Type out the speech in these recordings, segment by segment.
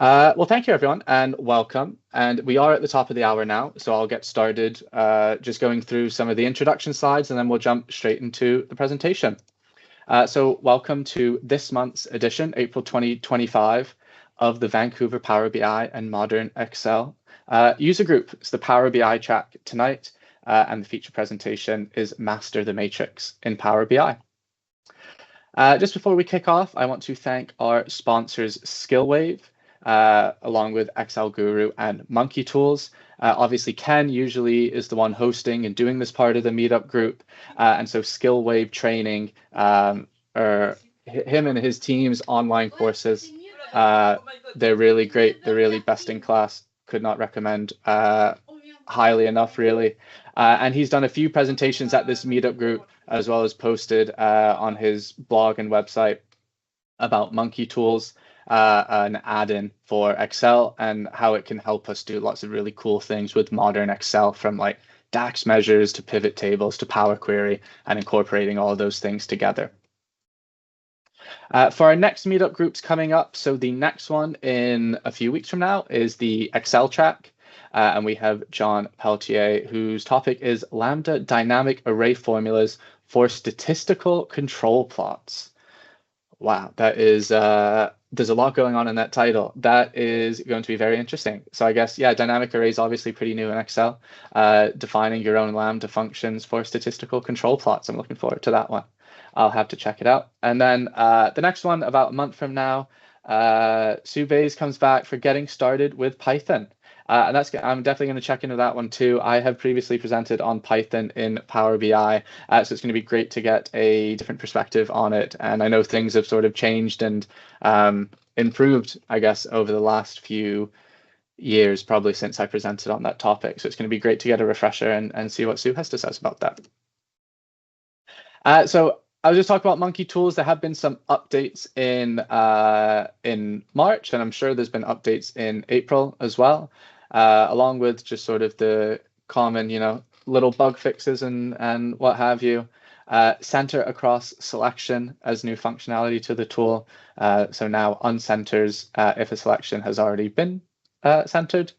Well, thank you, everyone, and welcome. And we are at the top of the hour now, so I'll get started just going through some of the introduction slides, and then we'll jump straight into the presentation. So welcome to this month's edition, April 2025, of the Vancouver Power BI and Modern Excel user group. It's the Power BI track tonight, and the feature presentation is Master the Matrix in Power BI. Just before we kick off, I want to thank our sponsors, Skillwave, along with Excel Guru and Monkey Tools. Obviously, Ken usually is the one hosting and doing this part of the meetup group. And so Skillwave training, or him and his team's online courses, they're really great. They're really best in class. Could not recommend highly enough, really. And he's done a few presentations at this meetup group, as well as posted on his blog and website about Monkey Tools, an add-in for Excel and how it can help us do lots of really cool things with modern Excel, from like DAX measures to pivot tables to Power Query, and incorporating all of those things together. For our next meetup groups coming up, so the next one in a few weeks from now is the Excel track. And we have John Peltier, whose topic is Lambda Dynamic Array Formulas for Statistical Control Plots. Wow, that is, there's a lot going on in that title. That is going to be very interesting. So I guess, yeah, dynamic array is obviously pretty new in Excel. Defining your own Lambda functions for statistical control plots. I'm looking forward to that one. I'll have to check it out. And then the next one, about a month from now, Sue Bays comes back for getting started with Python. And I'm definitely going to check into that one too. I have previously presented on Python in Power BI, so it's going to be great to get a different perspective on it. And I know things have sort of changed and improved, I guess, over the last few years, probably since I presented on that topic. So it's going to be great to get a refresher and see what Sue has to say about that. So I'll just talk about Monkey Tools. There have been some updates in March, and I'm sure there's been updates in April as well, along with just sort of the common, little bug fixes and what have you. Center across selection as new functionality to the tool. So now uncenters if a selection has already been centered.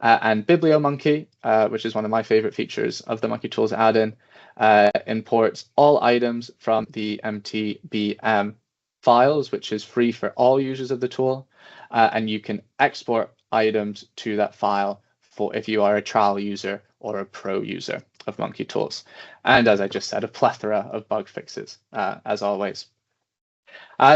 And BiblioMonkey, which is one of my favorite features of the Monkey Tools add-in, imports all items from the MTBM files, which is free for all users of the tool. And you can export items to that file for if you are a trial user or a pro user of Monkey Tools. And as I just said, a plethora of bug fixes, as always.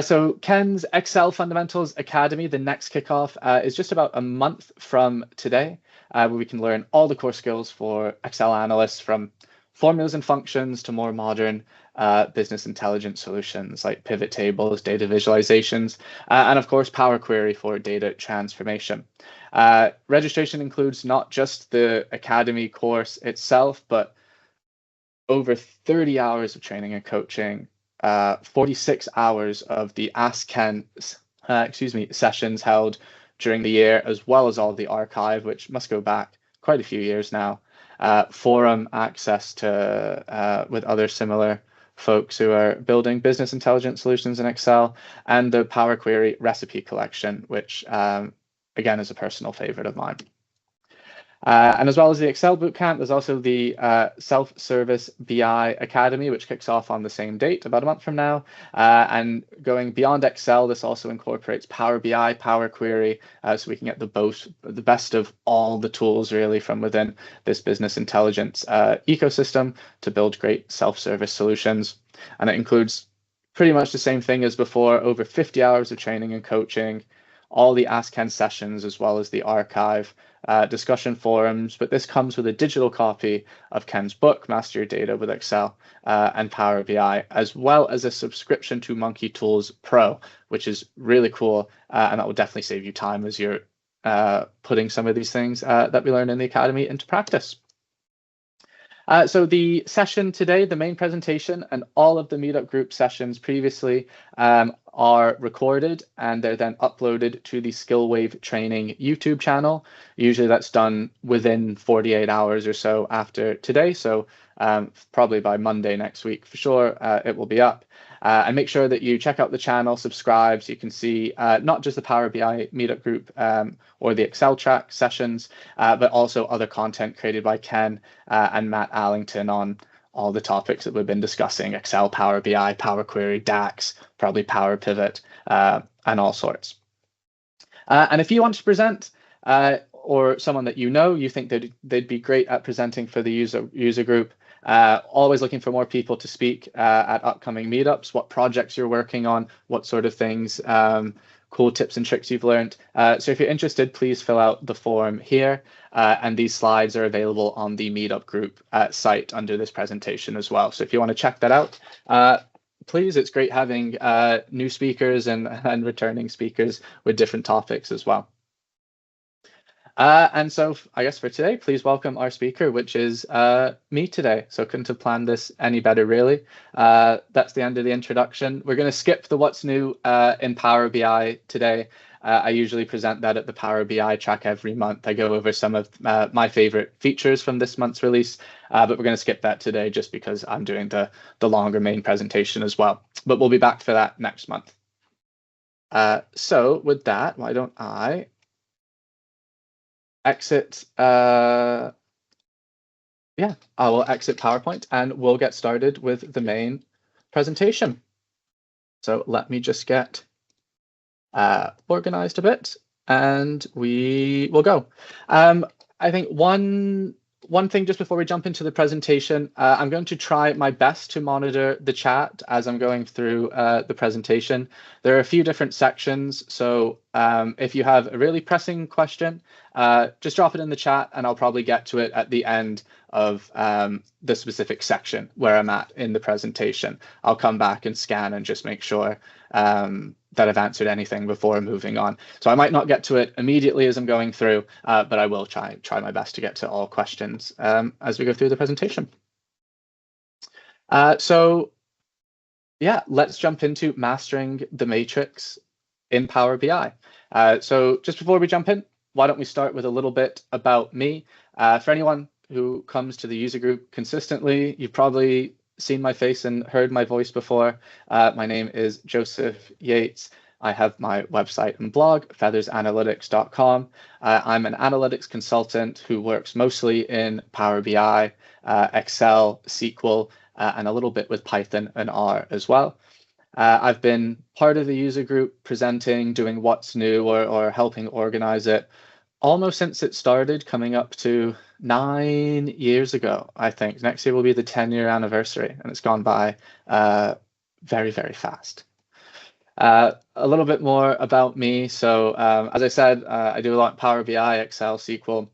So Ken's Excel Fundamentals Academy, the next kickoff, is just about a month from today, where we can learn all the core skills for Excel analysts, from formulas and functions to more modern business intelligence solutions like pivot tables, data visualizations, and of course, Power Query for data transformation. Registration includes not just the Academy course itself, but over 30 hours of training and coaching, 46 hours of the Ask Ken sessions held during the year, as well as all the archive, which must go back quite a few years now. Forum access to with other similar folks who are building business intelligence solutions in Excel, and the Power Query recipe collection, which again is a personal favorite of mine. And as well as the Excel Bootcamp, there's also the Self-Service BI Academy, which kicks off on the same date, about a month from now. And going beyond Excel, this also incorporates Power BI, Power Query, so we can get the best of all the tools really from within this business intelligence ecosystem to build great self-service solutions. And it includes pretty much the same thing as before, over 50 hours of training and coaching, all the Ask Ken sessions, as well as the archive, discussion forums, but this comes with a digital copy of Ken's book, Master Your Data with Excel and Power BI, as well as a subscription to Monkey Tools Pro, which is really cool, and that will definitely save you time as you're putting some of these things that we learn in the Academy into practice. So the session today, the main presentation, and all of the meetup group sessions previously are recorded, and they're then uploaded to the Skillwave Training YouTube channel. Usually that's done within 48 hours or so after today. So probably by Monday next week for sure, it will be up. And make sure that you check out the channel, subscribe, so you can see not just the Power BI meetup group or the Excel track sessions, but also other content created by Ken and Matt Allington on all the topics that we've been discussing: Excel, Power BI, Power Query, DAX, probably Power Pivot, and all sorts. And if you want to present, or someone that you think that they'd be great at presenting for the user group, always looking for more people to speak at upcoming meetups, what projects you're working on, what sort of things, cool tips and tricks you've learned. So if you're interested, please fill out the form here. And these slides are available on the meetup group site under this presentation as well. So if you want to check that out, please, it's great having new speakers and returning speakers with different topics as well. And so I guess for today, please welcome our speaker, which is me today. So couldn't have planned this any better, really. That's the end of the introduction. We're going to skip the what's new in Power BI today. I usually present that at the Power BI track every month. I go over some of my favorite features from this month's release, but we're going to skip that today just because I'm doing the longer main presentation as well. But we'll be back for that next month. So with that, why don't I exit? I will exit PowerPoint and we'll get started with the main presentation. So let me just get organized a bit and we will go. I think one thing just before we jump into the presentation, I'm going to try my best to monitor the chat as I'm going through the presentation. There are a few different sections, so if you have a really pressing question, just drop it in the chat and I'll probably get to it at the end of the specific section where I'm at in the presentation. I'll come back and scan and just make sure that I've answered anything before moving on. So I might not get to it immediately as I'm going through, but I will try my best to get to all questions as we go through the presentation. So yeah, let's jump into mastering the matrix in Power BI. So just before we jump in, why don't we start with a little bit about me? For anyone who comes to the user group consistently, you've probably seen my face and heard my voice before. My name is Joseph Yeates. I have my website and blog, feathersanalytics.com. I'm an analytics consultant who works mostly in Power BI, Excel, SQL, and a little bit with Python and R as well. I've been part of the user group presenting, doing what's new or helping organize it almost since it started, coming up to 9 years ago, I think. Next year will be the 10-year anniversary, and it's gone by very, very fast. A little bit more about me. So as I said, I do a lot in Power BI, Excel, SQL.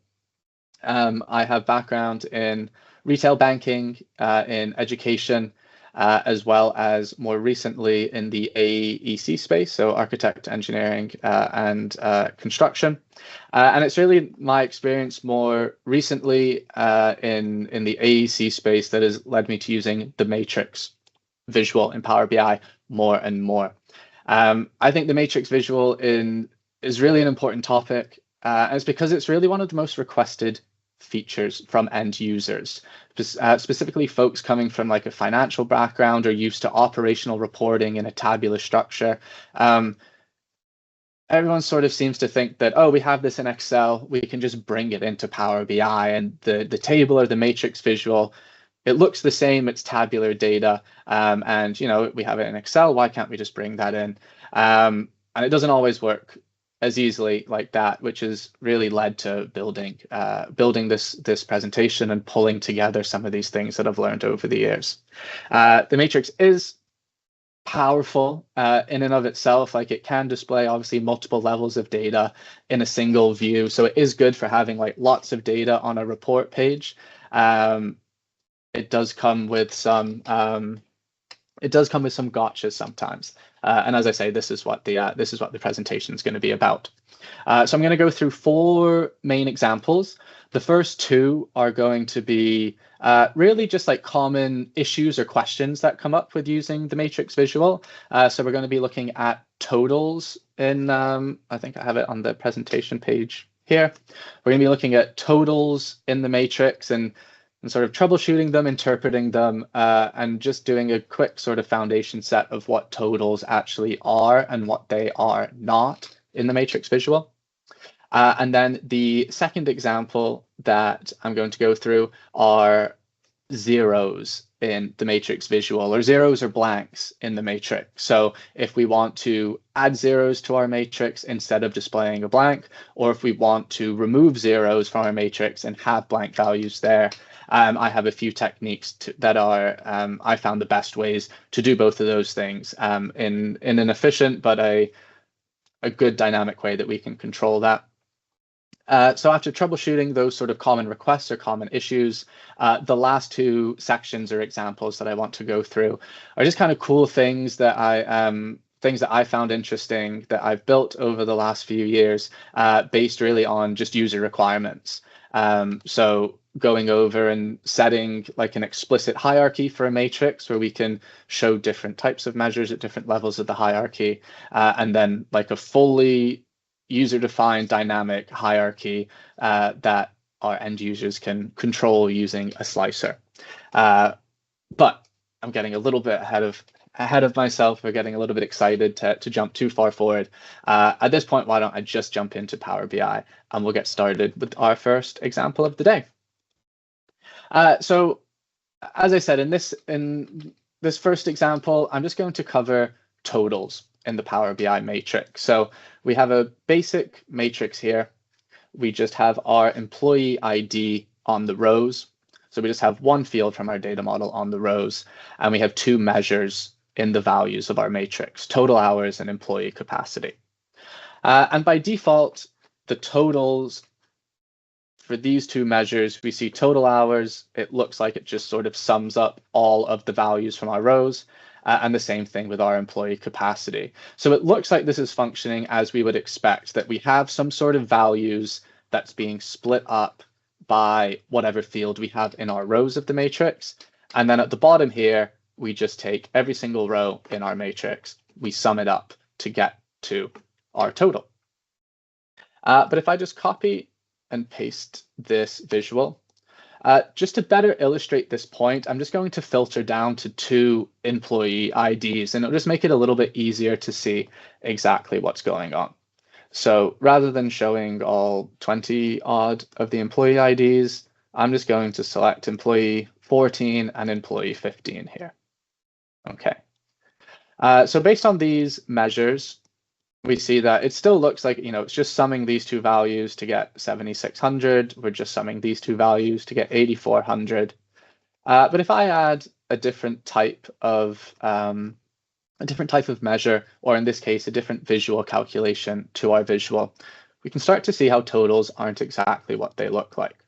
I have background in retail banking, in education, as well as more recently in the AEC space, so architect, engineering, and construction. And it's really my experience more recently in the AEC space that has led me to using the matrix visual in Power BI more and more. I think the matrix visual is really an important topic, and it's because it's really one of the most requested features from end users, specifically folks coming from like a financial background or used to operational reporting in a tabular structure. Everyone sort of seems to think that, oh, we have this in Excel, we can just bring it into Power BI, and the table or the matrix visual, it looks the same, it's tabular data, and we have it in Excel, why can't we just bring that in? And it doesn't always work as easily like that, which has really led to building this presentation and pulling together some of these things that I've learned over the years. The matrix is powerful in and of itself. Like, it can display obviously multiple levels of data in a single view, so it is good for having like lots of data on a report page. It does come with some gotchas sometimes. And as I say, this is what the presentation is going to be about. So I'm going to go through 4 main examples. The first 2 are going to be really just like common issues or questions that come up with using the matrix visual. So we're going to be looking at totals in, I think I have it on the presentation page here. We're going to be looking at totals in the matrix, and and sort of troubleshooting them, interpreting them, and just doing a quick sort of foundation set of what totals actually are and what they are not in the matrix visual. And then the second example that I'm going to go through are zeros in the matrix visual, or zeros or blanks in the matrix. So if we want to add zeros to our matrix instead of displaying a blank, or if we want to remove zeros from our matrix and have blank values there, I have a few techniques that are I found the best ways to do both of those things in an efficient but a good dynamic way that we can control that. So after troubleshooting those sort of common requests or common issues, the last two sections or examples that I want to go through are just kind of cool things that I found interesting that I've built over the last few years, based really on just user requirements. So going over and setting like an explicit hierarchy for a matrix where we can show different types of measures at different levels of the hierarchy, and then like a fully user-defined dynamic hierarchy that our end users can control using a slicer. But I'm getting a little bit ahead of myself. We're getting a little bit excited to jump too far forward. At this point, why don't I just jump into Power BI and we'll get started with our first example of the day. So as I said, in this first example, I'm just going to cover totals in the Power BI matrix. So we have a basic matrix here. We just have our employee ID on the rows. So we just have one field from our data model on the rows, and we have two measures in the values of our matrix, total hours and employee capacity. And by default, the totals for these two measures, we see total hours. It looks like it just sort of sums up all of the values from our rows. And the same thing with our employee capacity. So it looks like this is functioning as we would expect, that we have some sort of values that's being split up by whatever field we have in our rows of the matrix. And then at the bottom here, we just take every single row in our matrix, we sum it up to get to our total. But if I just copy and paste this visual, just to better illustrate this point, I'm just going to filter down to two employee IDs, and it'll just make it a little bit easier to see exactly what's going on. So rather than showing all 20 odd of the employee IDs, I'm just going to select employee 14 and employee 15 here. Okay. So based on these measures, we see that it still looks like, it's just summing these two values to get 7,600. We're just summing these two values to get 8,400. But if I add a different type of measure, or in this case, a different visual calculation to our visual, we can start to see how totals aren't exactly what they look like.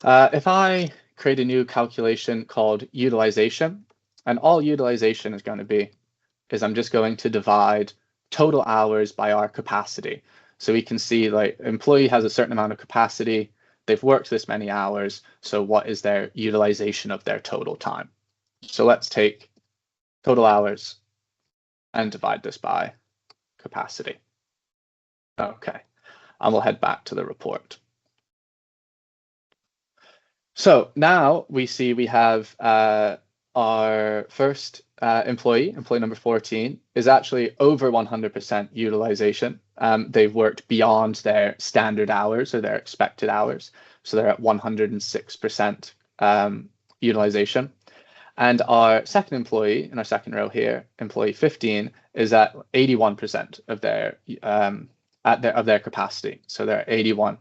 If I create a new calculation called utilization, and all utilization is going to be is I'm just going to divide total hours by our capacity. So we can see like employee has a certain amount of capacity, they've worked this many hours, so what is their utilization of their total time? So let's take total hours and divide this by capacity. Okay, and we'll head back to the report. So now we see we have our first employee number 14, is actually over 100% utilization. They've worked beyond their standard hours or their expected hours. So they're at 106% utilization. And our second employee in our second row here, employee 15, is at 81% of their capacity. So they're at 81%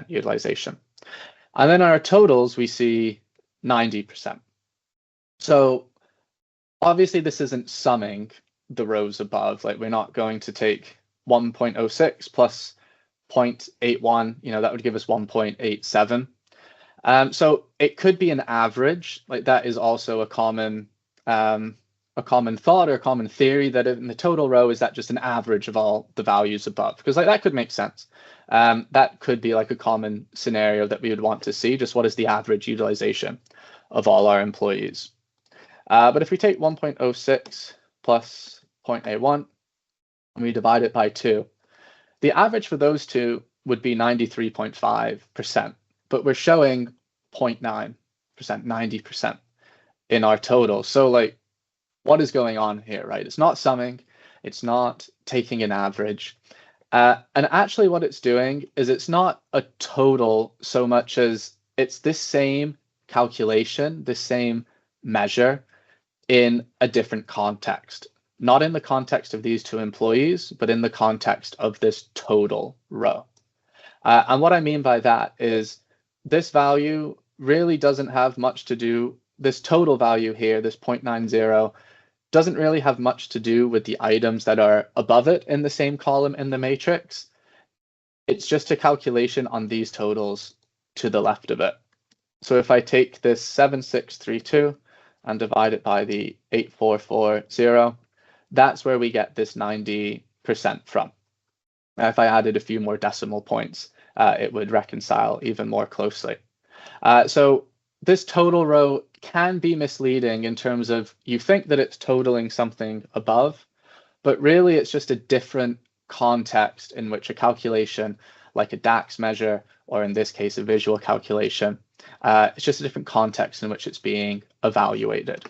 utilization. And then our totals, we see 90%. So obviously this isn't summing the rows above. Like we're not going to take 1.06 plus 0.81, that would give us 1.87. So it could be an average. Like that is also a common thought or a common theory, that in the total row, is that just an average of all the values above? Because like that could make sense. That could be like a common scenario that we would want to see, just what is the average utilization of all our employees. But if we take 1.06 plus 0.81 and we divide it by 2, the average for those two would be 93.5%. But we're showing 0.9%, 90% in our total. So like, what is going on here, right? It's not summing, it's not taking an average. And actually what it's doing is it's not a total so much as it's this same calculation, the same measure in a different context, not in the context of these two employees, but in the context of this total row. And what I mean by that is this value really doesn't have much to do, this total value here, this 0.90, doesn't really have much to do with the items that are above it in the same column in the matrix. It's just a calculation on these totals to the left of it. So if I take this 7632 and divide it by the 8440, that's where we get this 90% from. If I added a few more decimal points, it would reconcile even more closely. So this total row can be misleading in terms of you think that it's totaling something above, but really it's just a different context in which a calculation like a DAX measure, or in this case, a visual calculation, it's just a different context in which it's being evaluated.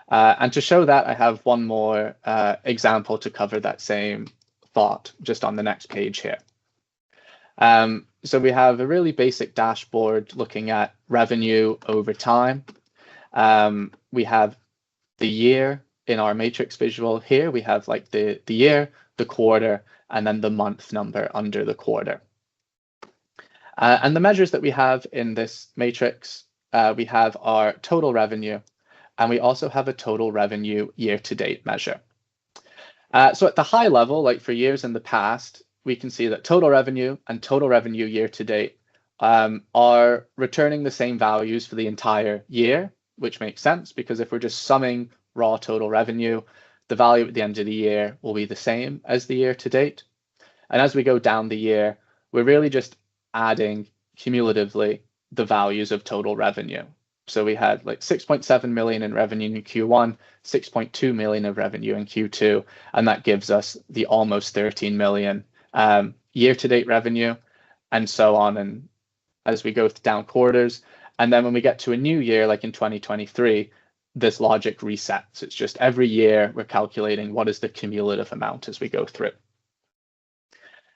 And to show that, I have one more example to cover that same thought just on the next page here. So we have a really basic dashboard looking at revenue over time. We have the year in our matrix visual here. We have like the year, the quarter, and then the month number under the quarter. And the measures that we have in this matrix, we have our total revenue, and we also have a total revenue year-to-date measure. So at the high level, like for years in the past, we can see that total revenue and total revenue year-to-date are returning the same values for the entire year, which makes sense because if we're just summing raw total revenue, the value at the end of the year will be the same as the year-to-date. And as we go down the year, we're really just adding cumulatively the values of total revenue. So we had like 6.7 million in revenue in Q1, 6.2 million of revenue in Q2, and that gives us the almost 13 million year-to-date revenue, and so on. And as we go down quarters, and then when we get to a new year, like in 2023, this logic resets. It's just every year we're calculating what is the cumulative amount as we go through.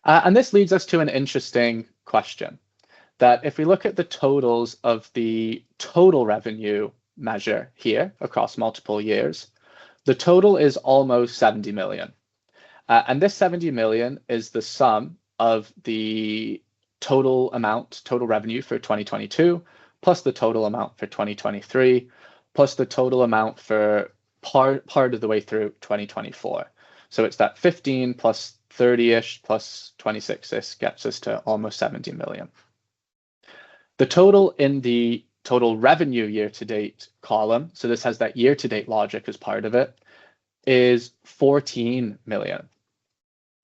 And this leads us to an interesting question, that if we look at the totals of the total revenue measure here across multiple years, the total is almost 70 million. And this 70 million is the sum of the total amount, total revenue for 2022, plus the total amount for 2023, plus the total amount for part of the way through 2024. So it's that 15 plus 30-ish plus 26-ish gets us to almost 70 million. The total in the total revenue year-to-date column, so this has that year-to-date logic as part of it, is 14 million.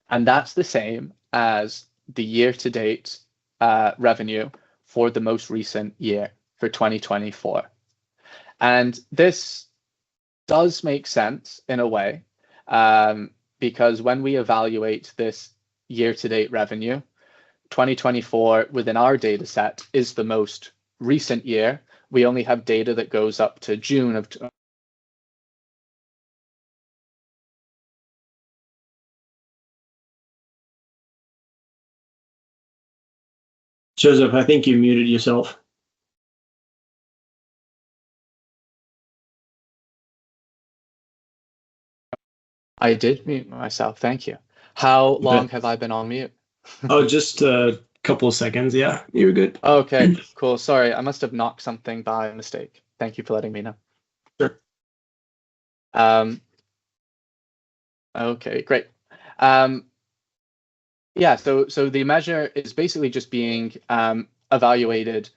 And that's the same as the year-to-date revenue for the most recent year, for 2024. And this does make sense in a way, because when we evaluate this year-to-date revenue, 2024 within our data set is the most recent year. We only have data that goes up to June of Joseph, I think you muted yourself. I did mute myself, thank you. How long have I been on mute? Oh, just a couple of seconds, yeah, you were good. Okay, cool, sorry, I must have knocked something by mistake. Thank you for letting me know. Sure. Okay, great. Yeah, so the measure is basically just being evaluated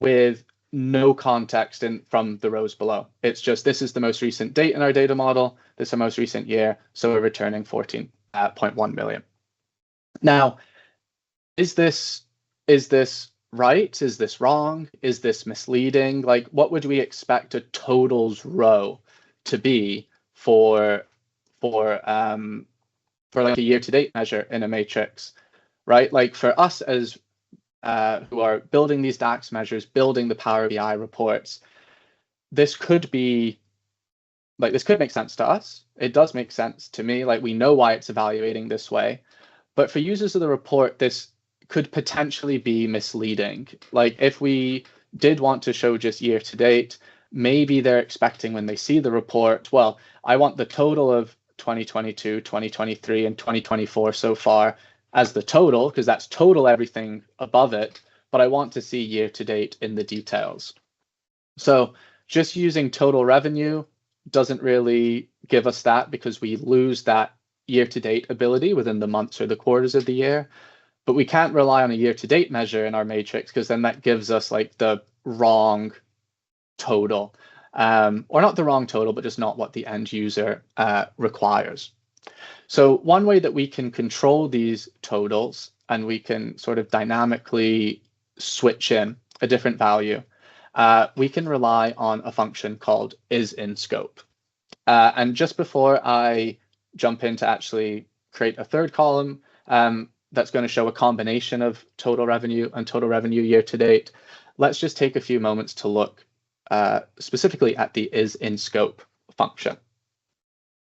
with no context from the rows below. It's just this is the most recent date in our data model, this is the most recent year, so we're returning 14.1 million. Now, is this right? Is this wrong? Is this misleading? Like, what would we expect a totals row to be for like a year-to-date measure in a matrix, right? Like for us as who are building these DAX measures, building the Power BI reports, this could be like, this could make sense to us. It does make sense to me. Like, we know why it's evaluating this way. But for users of the report, this could potentially be misleading. Like, if we did want to show just year to date, maybe they're expecting when they see the report, well, I want the total of 2022, 2023, and 2024 so far as the total, because that's total everything above it, but I want to see year to date in the details. So just using total revenue doesn't really give us that, because we lose that year-to-date ability within the months or the quarters of the year. But we can't rely on a year-to-date measure in our matrix, because then that gives us like the wrong total, or not the wrong total, but just not what the end user requires. So one way that we can control these totals, and we can sort of dynamically switch in a different value, we can rely on a function called isInScope. And just before I jump in to actually create a third column that's going to show a combination of total revenue and total revenue year to date, let's just take a few moments to look specifically at the isInScope function.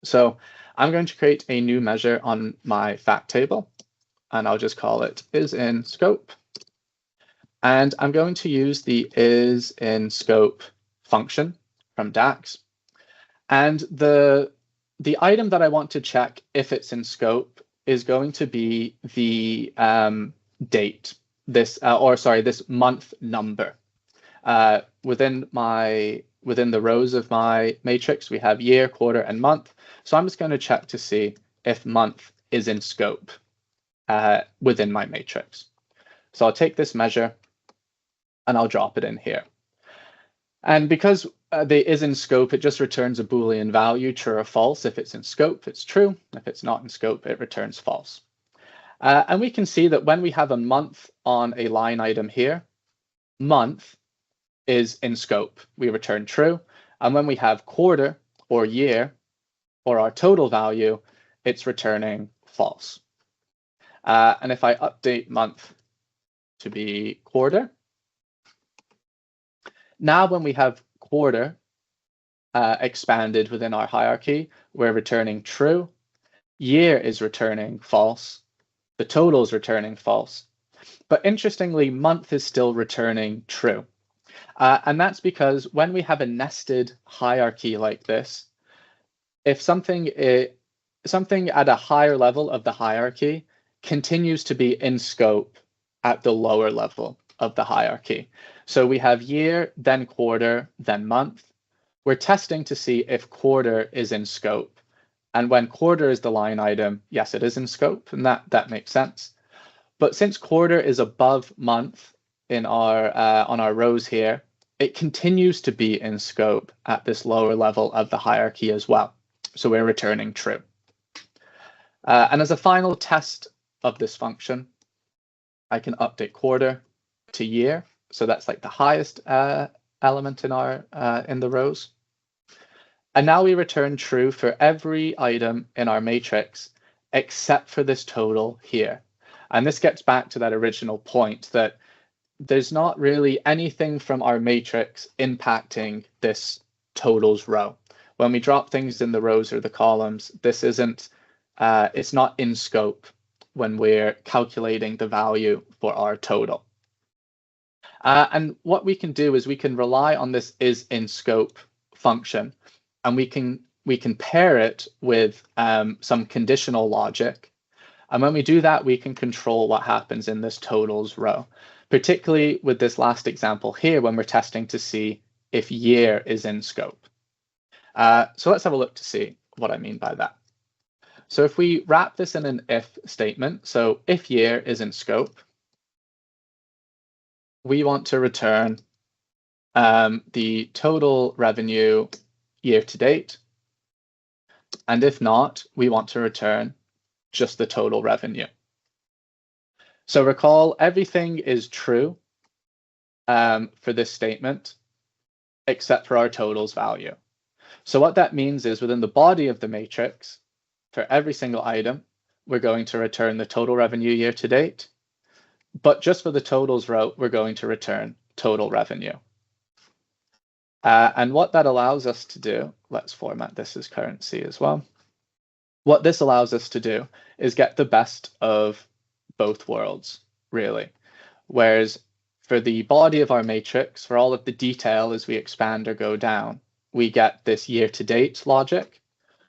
So I'm going to create a new measure on my fact table, and I'll just call it isInScope. And I'm going to use the isInScope function from DAX. And the item that I want to check if it's in scope is going to be the date, this month number. Within the rows of my matrix, we have year, quarter, and month. So I'm just going to check to see if month is in scope within my matrix. So I'll take this measure and I'll drop it in here. And because the is in scope, it just returns a Boolean value, true or false. If it's in scope, it's true. If it's not in scope, it returns false. And we can see that when we have a month on a line item here, month is in scope. We return true. And when we have quarter or year or our total value, it's returning false. And if I update month to be quarter, now when we have quarter expanded within our hierarchy, we're returning true. Year is returning false. The total is returning false. But interestingly, month is still returning true. And that's because when we have a nested hierarchy like this, if something at a higher level of the hierarchy continues to be in scope at the lower level of the hierarchy. So we have year, then quarter, then month. We're testing to see if quarter is in scope. And when quarter is the line item, yes, it is in scope, and that makes sense. But since quarter is above month in our on our rows here, it continues to be in scope at this lower level of the hierarchy as well. So we're returning true. And as a final test of this function, I can update quarter to year. So that's like the highest element in our in the rows. And now we return true for every item in our matrix except for this total here. And this gets back to that original point that there's not really anything from our matrix impacting this totals row. When we drop things in the rows or the columns, this isn't, it's not in scope when we're calculating the value for our total. And what we can do is we can rely on this isInScope function, and we can pair it with some conditional logic. And when we do that, we can control what happens in this totals row, particularly with this last example here when we're testing to see if year is in scope. So let's have a look to see what I mean by that. So if we wrap this in an if statement, so if year is in scope, we want to return the total revenue year to date. And if not, we want to return just the total revenue. So recall, everything is true for this statement, except for our totals value. So what that means is within the body of the matrix, for every single item, we're going to return the total revenue year to date. but just for the totals row, we're going to return total revenue. And what that allows us to do, let's format this as currency as well. What this allows us to do is get the best of both worlds, really. Whereas for the body of our matrix, for all of the detail as we expand or go down, we get this year-to-date logic.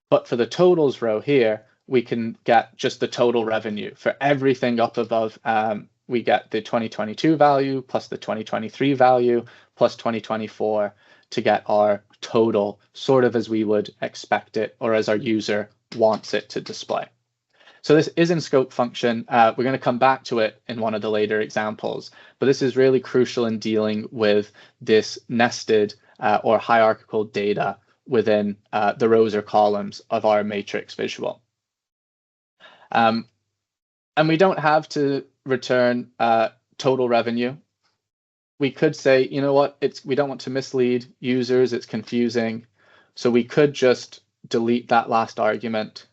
But for the totals row here, we can get just the total revenue. For everything up above, we get the 2022 value plus the 2023 value plus 2024 to get our total, sort of as we would expect it or as our user wants it to display. So this is in scope function. We're going to come back to it in one of the later examples, but this is really crucial in dealing with this nested or hierarchical data within the rows or columns of our matrix visual. And we don't have to return total revenue. We could say, you know what, we don't want to mislead users, it's confusing. So we could just delete that last argument,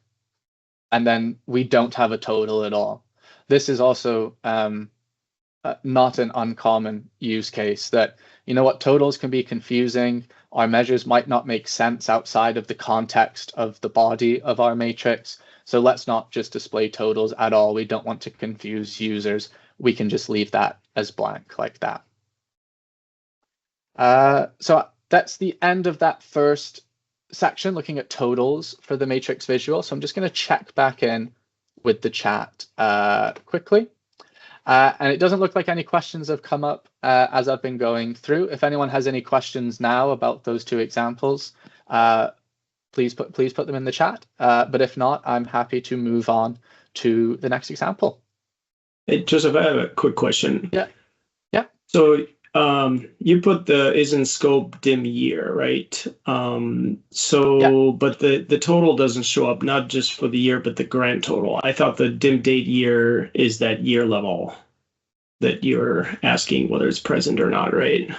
and then we don't have a total at all. This is also not an uncommon use case that, you know what, totals can be confusing. Our measures might not make sense outside of the context of the body of our matrix. So let's not just display totals at all. We don't want to confuse users. We can just leave that as blank like that. So that's the end of that first section, looking at totals for the matrix visual. So I'm just going to check back in with the chat quickly. And it doesn't look like any questions have come up as I've been going through. If anyone has any questions now about those two examples, please put them in the chat. But if not, I'm happy to move on to the next example. Hey, Joseph, I have a quick question. Yeah. So you put the is in scope dim year, right? But the total doesn't show up, not just for the year, but the grand total. I thought the dim date year is that year level that you're asking whether it's present or not, right?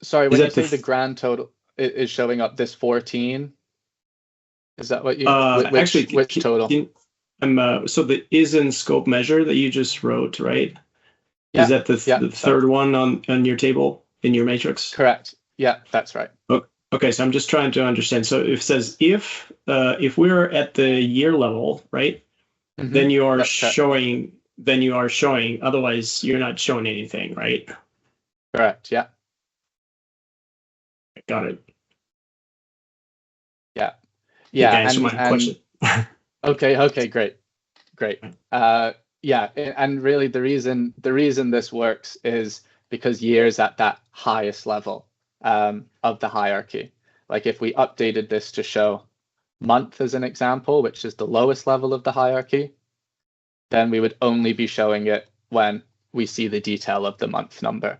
Sorry, when you say the grand total is showing up this 14, is that what you, which total? So the is in scope measure that you just wrote, right? Yeah, is that the third one on your table in your matrix? Correct. Yeah, that's right. Okay, so I'm just trying to understand. So it says if we're at the year level, right? Mm-hmm. Then you are showing. Then you are showing. Otherwise, you're not showing anything, right? Correct. Yeah. Got it. Yeah. Yeah. Answer my question. Okay. Great. Yeah, and really the reason this works is because year's at that highest level of the hierarchy. Like if we updated this to show month as an example, which is the lowest level of the hierarchy, then we would only be showing it when we see the detail of the month number.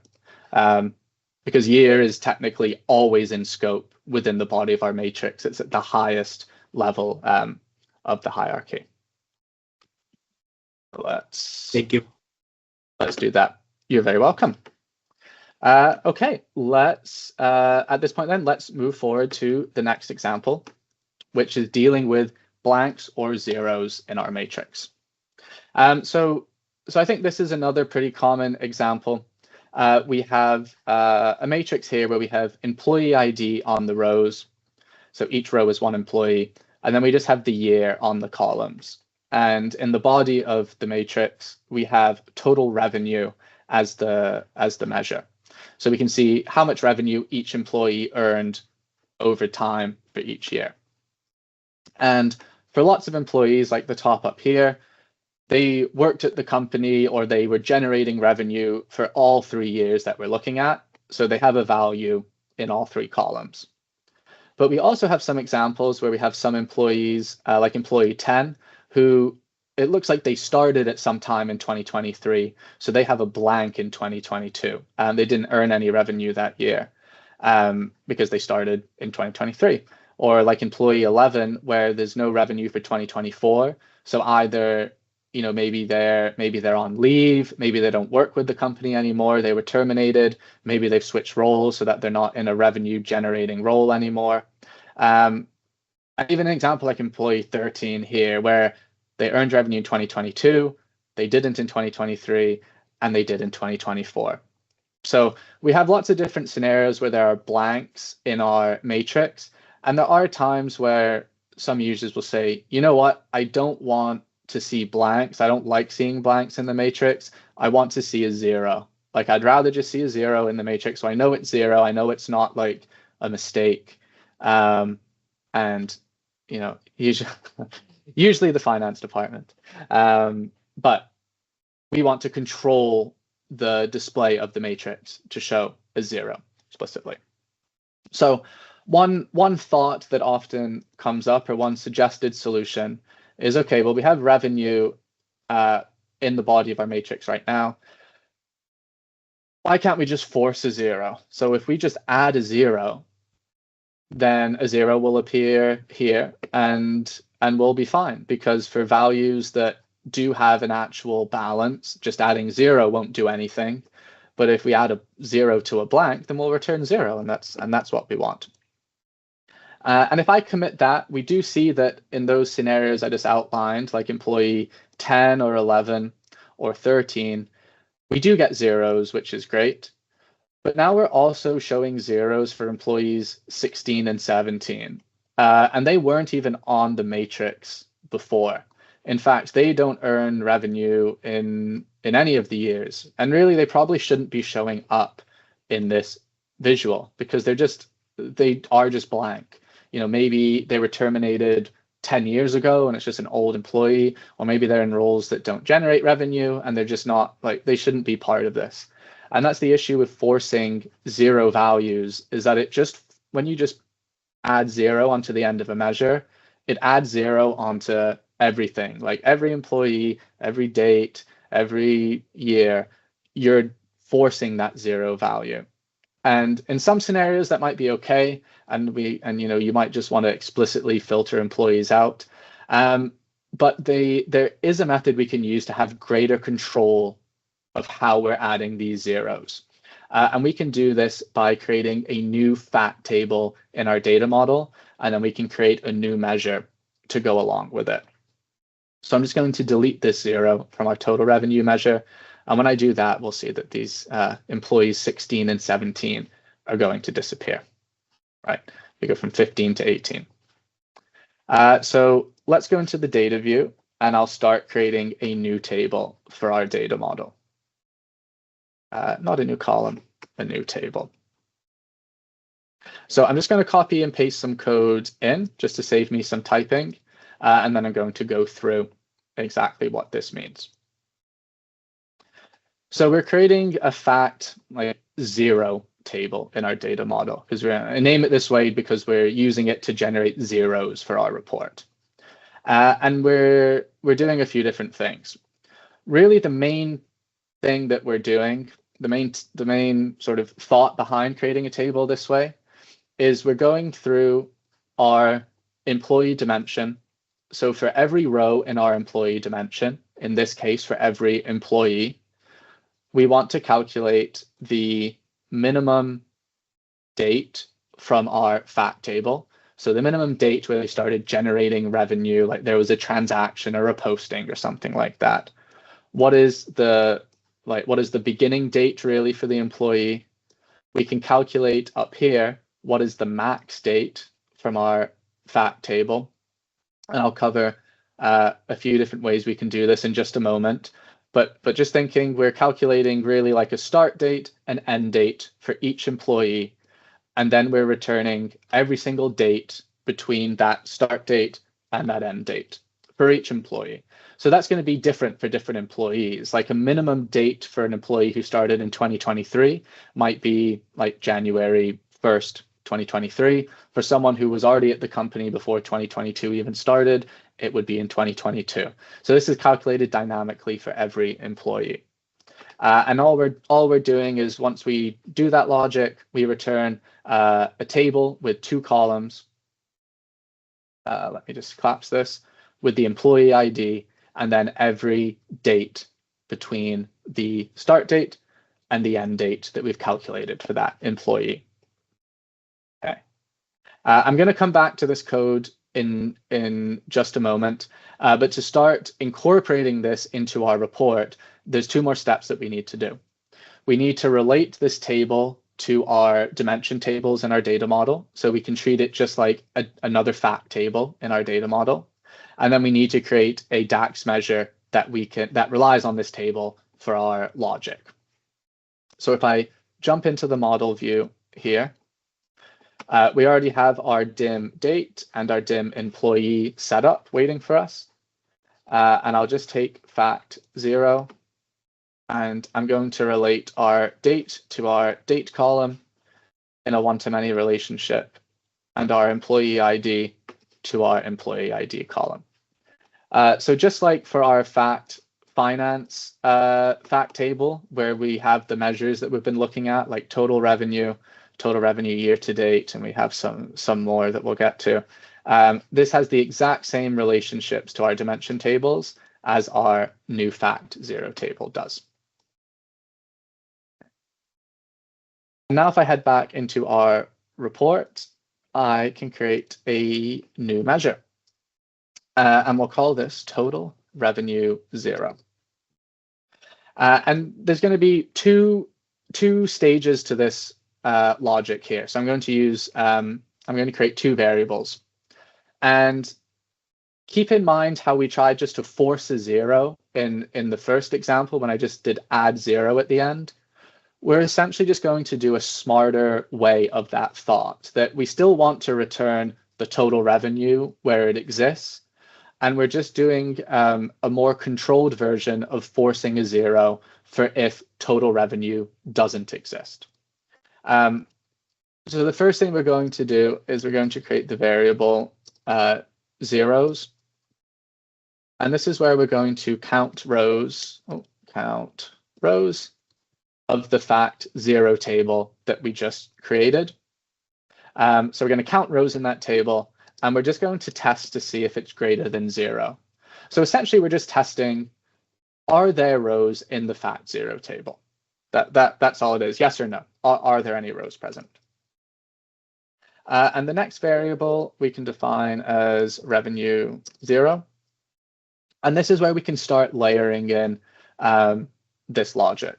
Because year is technically always in scope within the body of our matrix. It's at the highest level of the hierarchy. Thank you. Let's do that. You're very welcome. Okay, let's at this point then, let's move forward to the next example, which is dealing with blanks or zeros in our matrix. So I think this is another pretty common example. We have a matrix here where we have employee ID on the rows. So each row is one employee, and then we just have the year on the columns. And in the body of the matrix, we have total revenue as the measure. So we can see how much revenue each employee earned over time for each year. And for lots of employees, like the top up here, they worked at the company or they were generating revenue for all 3 years that we're looking at. So they have a value in all 3 columns. But we also have some examples where we have some employees, like employee 10, who it looks like they started at some time in 2023. So they have a blank in 2022. They didn't earn any revenue that year because they started in 2023. Or like employee 11, where there's no revenue for 2024. So either, you know, maybe they're on leave, maybe they don't work with the company anymore, they were terminated, maybe they've switched roles so that they're not in a revenue generating role anymore. And even an example like employee 13 here, where they earned revenue in 2022, they didn't in 2023, and they did in 2024. So we have lots of different scenarios where there are blanks in our matrix. And there are times where some users will say, you know what, I don't want to see blanks. I don't like seeing blanks in the matrix. I want to see a 0. Like, I'd rather just see a 0 in the matrix. So I know it's 0. I know it's not like a mistake. And, you know, usually the finance department. But we want to control the display of the matrix to show a 0 explicitly. So one thought that often comes up, or one suggested solution, is, okay, well, we have revenue in the body of our matrix right now. Why can't we just force a 0? So if we just add a 0, then a 0 will appear here, and we'll be fine, because for values that do have an actual balance, just adding 0 won't do anything. But if we add a 0 to a blank, then we'll return 0, and that's what we want. And if I commit that, we do see that in those scenarios I just outlined, like employee 10 or 11 or 13, we do get 0s, which is great. But now we're also showing 0s for employees 16 and 17. And they weren't even on the matrix before. In fact, they don't earn revenue in any of the years. And really, they probably shouldn't be showing up in this visual, because they are just blank. You know, maybe they were terminated 10 years ago and it's just an old employee, or maybe they're in roles that don't generate revenue and they're just not, like, they shouldn't be part of this. And that's the issue with forcing 0 values, is that it just, when you just add 0 onto the end of a measure, it adds 0 onto everything. Like every employee, every date, every year, you're forcing that 0 value. And in some scenarios that might be okay, and you know, you might just want to explicitly filter employees out. But there is a method we can use to have greater control of how we're adding these 0s. And we can do this by creating a new fact table in our data model, and then we can create a new measure to go along with it. So I'm just going to delete this 0 from our total revenue measure. And when I do that, we'll see that these employees 16 and 17 are going to disappear, right? We go from 15 to 18. So let's go into the data view, and I'll start creating a new table for our data model. Not a new column, a new table. So I'm just going to copy and paste some code in just to save me some typing. And then I'm going to go through exactly what this means. So we're creating a fact like 0 table in our data model, because we're going to name it this way because we're using it to generate 0s for our report. And we're doing a few different things. Really, the main thing that we're doing, the main sort of thought behind creating a table this way, is we're going through our employee dimension. So for every row in our employee dimension, in this case for every employee, we want to calculate the minimum date from our fact table. So the minimum date where they started generating revenue, like there was a transaction or a posting or something like that. What is the beginning date really for the employee? We can calculate up here what is the max date from our fact table. And I'll cover a few different ways we can do this in just a moment. But just thinking, we're calculating really like a start date and end date for each employee. And then we're returning every single date between that start date and that end date for each employee. So that's going to be different for different employees. Like a minimum date for an employee who started in 2023 might be like January 1st, 2023. For someone who was already at the company before 2022 even started, it would be in 2022. So this is calculated dynamically for every employee. And all we're doing is, once we do that logic, we return a table with 2 columns. Let me just collapse this, with the employee ID and then every date between the start date and the end date that we've calculated for that employee. Okay. I'm going to come back to this code in just a moment. But to start incorporating this into our report, there's two more steps that we need to do. We need to relate this table to our dimension tables in our data model, so we can treat it just like another fact table in our data model. And then we need to create a DAX measure that relies on this table for our logic. So if I jump into the model view here, we already have our dim date and our dim employee set up waiting for us. And I'll just take fact 0, and I'm going to relate our date to our date column in a one-to-many relationship, and our employee ID to our employee ID column. So just like for our finance fact table, where we have the measures that we've been looking at, like total revenue year to date, and we have some more that we'll get to. This has the exact same relationships to our dimension tables as our new fact 0 table does. Now if I head back into our report, I can create a new measure. And we'll call this total revenue 0. And there's going to be two stages to this logic here. So I'm going to use, I'm going to create two variables. And keep in mind how we tried just to force a 0 in the first example when I just did add 0 at the end. We're essentially just going to do a smarter way of that thought, that we still want to return the total revenue where it exists. And we're just doing a more controlled version of forcing a 0 for if total revenue doesn't exist. So the first thing we're going to do is we're going to create the variable zeros. And this is where we're going to count rows of the fact 0 table that we just created. So we're going to count rows in that table, and we're just going to test to see if it's greater than 0. So essentially, we're just testing, are there rows in the fact 0 table? That's all it is, yes or no. Are there any rows present? And the next variable we can define as revenue 0. And this is where we can start layering in this logic.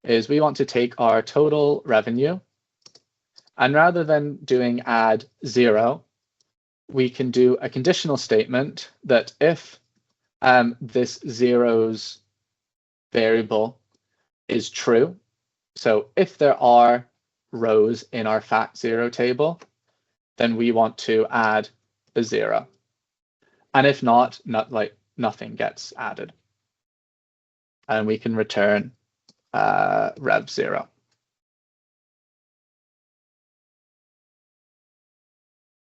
Is we want to take our total revenue, and rather than doing add 0, we can do a conditional statement that if this zeros variable is true, so if there are rows in our fact 0 table, then we want to add a 0. And if not, nothing gets added. And we can return rev 0.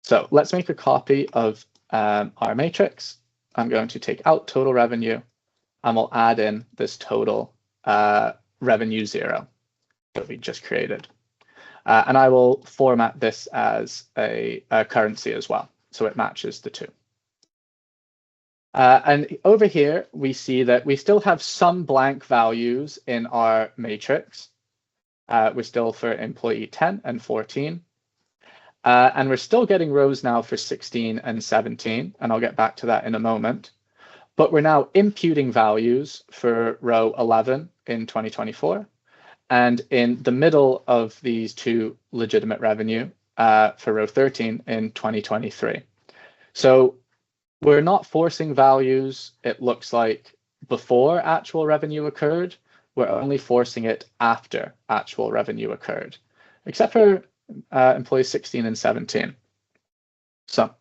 So let's make a copy of our matrix. I'm going to take out total revenue, and we'll add in this total revenue 0 that we just created. And I will format this as a currency as well, so it matches the two. And over here, we see that we still have some blank values in our matrix. We're still for employee 10 and 14. And we're still getting rows now for 16 and 17, and I'll get back to that in a moment. But we're now imputing values for row 11 in 2024, and in the middle of these two legitimate revenue for row 13 in 2023. So we're not forcing values, it looks like, before actual revenue occurred. We're only forcing it after actual revenue occurred, except for employees 16 and 17. So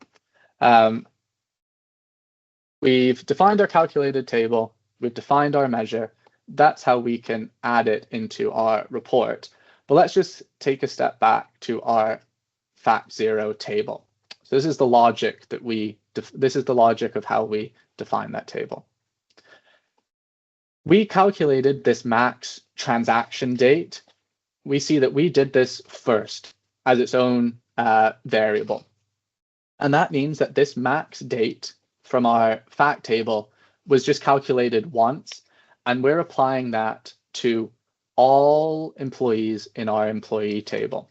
we've defined our calculated table, we've defined our measure. That's how we can add it into our report. But let's just take a step back to our fact 0 table. So this is the logic that this is the logic of how we define that table. We calculated this max transaction date. We see that we did this first as its own variable. And that means that this max date from our fact table was just calculated once, and we're applying that to all employees in our employee table.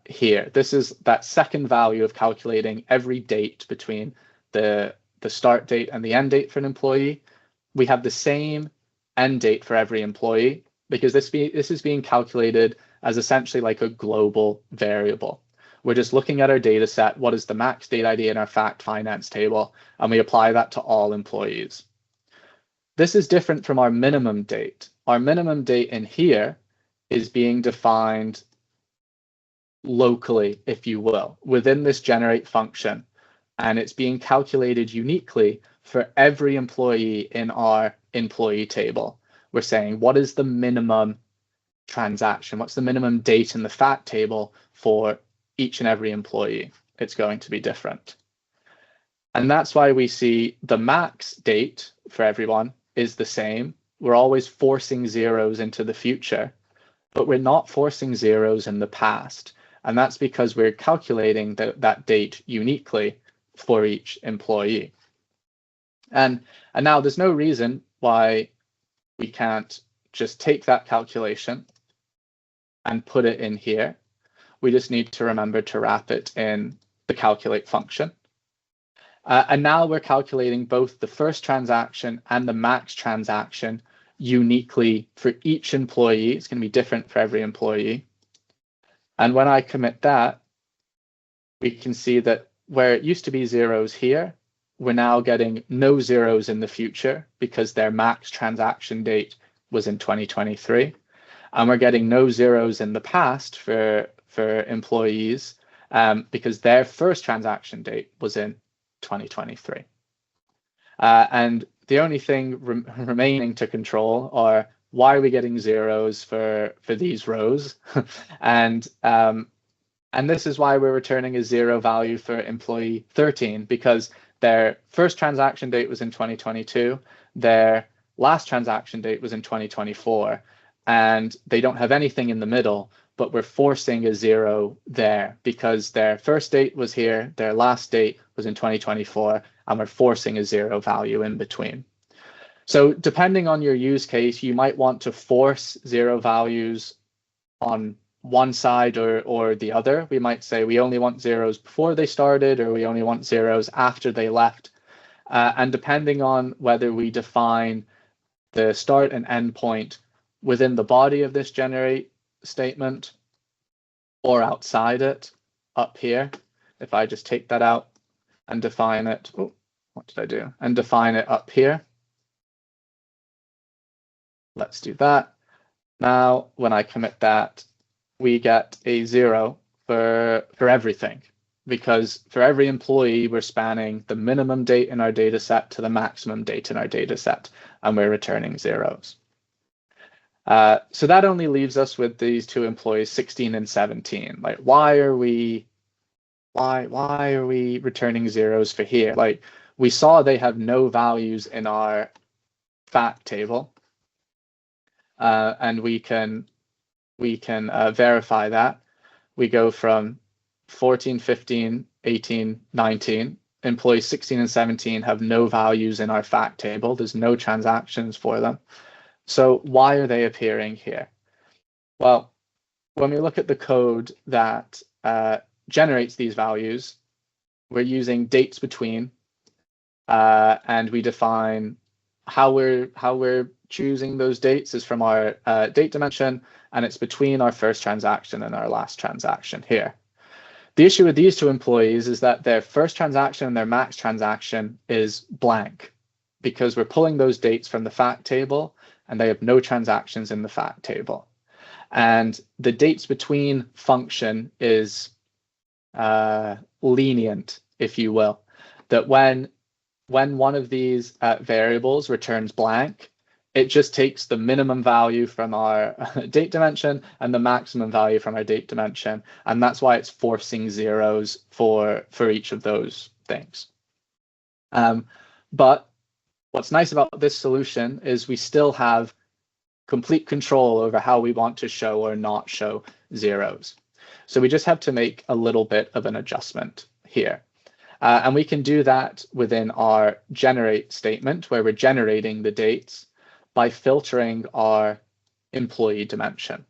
here. This is that second value of calculating every date between the start date and the end date for an employee. We have the same end date for every employee because this is being calculated as essentially like a global variable. We're just looking at our data set, what is the max date ID in our fact finance table, and we apply that to all employees. This is different from our minimum date. Our minimum date in here is being defined locally, if you will, within this generate function, and it's being calculated uniquely for every employee in our employee table. We're saying, what is the minimum transaction? What's the minimum date in the fact table for each and every employee? It's going to be different. And that's why we see the max date for everyone is the same. We're always forcing zeros into the future, but we're not forcing zeros in the past. And that's because we're calculating that date uniquely for each employee. And now there's no reason why we can't just take that calculation and put it in here. We just need to remember to wrap it in the calculate function. And now we're calculating both the first transaction and the max transaction uniquely for each employee. It's going to be different for every employee. And when I commit that, we can see that where it used to be zeros here, we're now getting no zeros in the future because their max transaction date was in 2023. And we're getting no zeros in the past for employees because their first transaction date was in 2023. And the only thing remaining to control are why are we getting zeros for these rows? And this is why we're returning a zero value for employee 13, because their first transaction date was in 2022, their last transaction date was in 2024, and they don't have anything in the middle, but we're forcing a zero there because their first date was here, their last date was in 2024, and we're forcing a zero value in between. So depending on your use case, you might want to force zero values on one side or the other. We might say we only want zeros before they started, or we only want zeros after they left. And depending on whether we define the start and end point within the body of this generate statement or outside it up here, if I just take that out and define it, oh, what did I do? And define it up here. Let's do that. Now, when I commit that, we get a zero for everything, because for every employee, we're spanning the minimum date in our data set to the maximum date in our data set, and we're returning zeros. So that only leaves us with these two employees, 16 and 17. Like, why are we returning zeros for here? Like, we saw they have no values in our fact table, and we can verify that. We go from 14, 15, 18, 19. Employees 16 and 17 have no values in our fact table. There's no transactions for them. So why are they appearing here? Well, when we look at the code that generates these values, we're using dates between, and we define how we're choosing those dates is from our date dimension, and it's between our first transaction and our last transaction here. The issue with these two employees is that their first transaction and their max transaction is blank because we're pulling those dates from the fact table and they have no transactions in the fact table. And the dates between function is lenient, if you will, that when one of these variables returns blank, it just takes the minimum value from our date dimension and the maximum value from our date dimension. And that's why it's forcing zeros for each of those things. But what's nice about this solution is we still have complete control over how we want to show or not show zeros. So we just have to make a little bit of an adjustment here. And we can do that within our generate statement where we're generating the dates by filtering our employee dimension.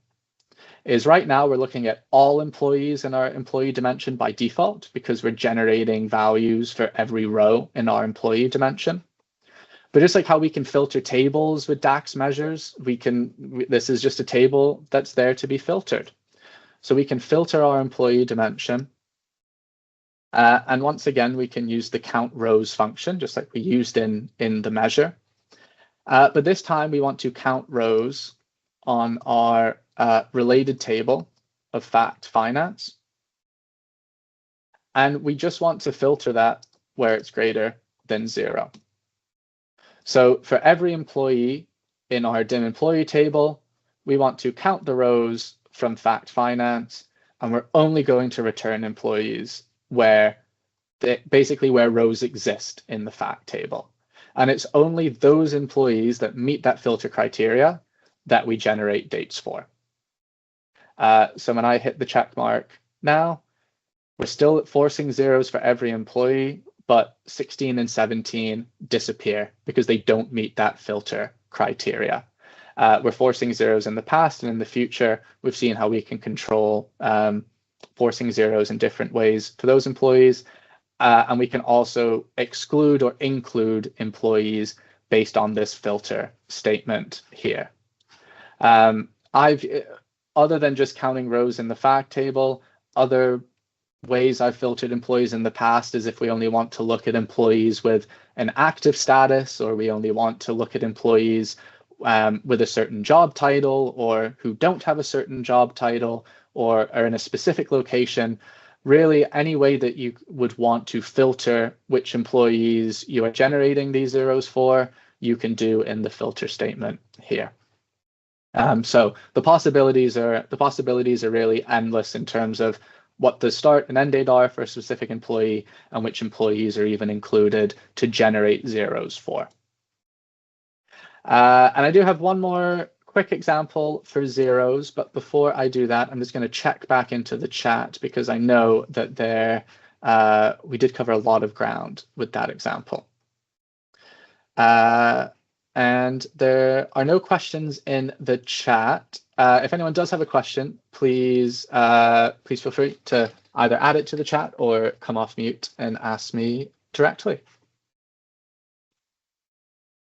is right now we're looking at all employees in our employee dimension by default because we're generating values for every row in our employee dimension. But just like how we can filter tables with DAX measures, this is just a table that's there to be filtered. So we can filter our employee dimension. And once again, we can use the count rows function, just like we used in the measure. But this time we want to count rows on our related table of fact finance. And we just want to filter that where it's greater than 0. So for every employee in our dim employee table, we want to count the rows from fact finance, and we're only going to return employees where basically where rows exist in the fact table. And it's only those employees that meet that filter criteria that we generate dates for. So when I hit the check mark now, we're still forcing zeros for every employee, but 16 and 17 disappear because they don't meet that filter criteria. We're forcing zeros in the past, and in the future, we've seen how we can control forcing zeros in different ways for those employees. And we can also exclude or include employees based on this filter statement here. Other than just counting rows in the fact table, other ways I've filtered employees in the past is if we only want to look at employees with an active status, or we only want to look at employees with a certain job title, or who don't have a certain job title, or are in a specific location. Really, any way that you would want to filter which employees you are generating these zeros for, you can do in the filter statement here. So the possibilities are really endless in terms of what the start and end date are for a specific employee, and which employees are even included to generate zeros for. And I do have one more quick example for zeros, but before I do that, I'm just going to check back into the chat because I know that we did cover a lot of ground with that example. And there are no questions in the chat. If anyone does have a question, please feel free to either add it to the chat or come off mute and ask me directly.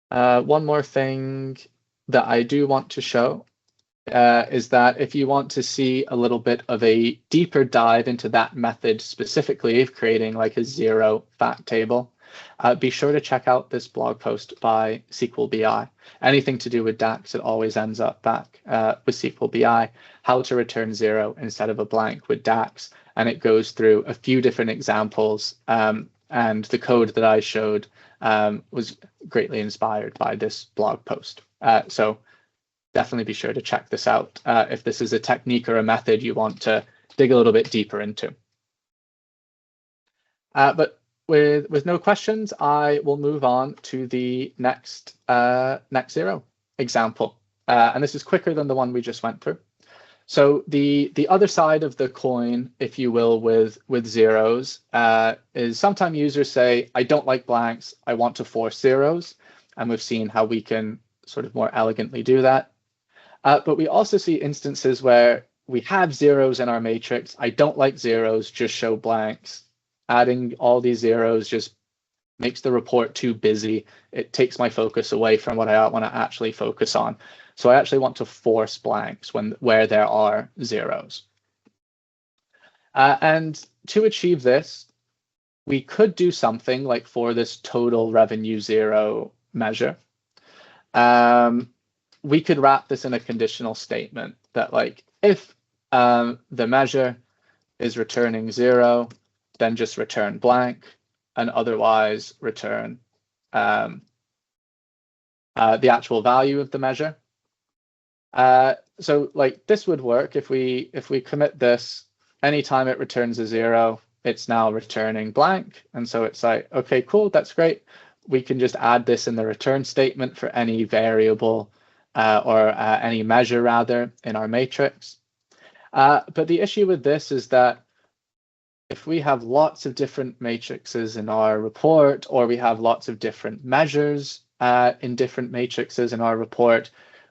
One more thing that I do want to show is that if you want to see a little bit of a deeper dive into that method specifically of creating like a zero fact table, be sure to check out this blog post by SQL BI. Anything to do with DAX, it always ends up back with SQL BI, how to return 0 instead of a blank with DAX. And it goes through a few different examples. And the code that I showed was greatly inspired by this blog post. So definitely be sure to check this out if this is a technique or a method you want to dig a little bit deeper into. But with no questions, I will move on to the next zero example. And this is quicker than the one we just went through. So the other side of the coin, if you will, with zeros is sometimes users say, I don't like blanks, I want to force zeros. And we've seen how we can sort of more elegantly do that. But we also see instances where we have zeros in our matrix. I don't like zeros, just show blanks. Adding all these zeros just makes the report too busy. It takes my focus away from what I want to actually focus on. So I actually want to force blanks where there are zeros. And to achieve this, we could do something like for this total revenue 0 measure. We could wrap this in a conditional statement that like if the measure is returning 0, then just return blank, and otherwise return the actual value of the measure. So like this would work if we commit this, anytime it returns a 0, it's now returning blank. And so it's like, okay, cool, that's great. We can just add this in the return statement for any variable or any measure rather in our matrix. But the issue with this is that if we have lots of different matrices in our report, or we have lots of different measures in different matrices in our report,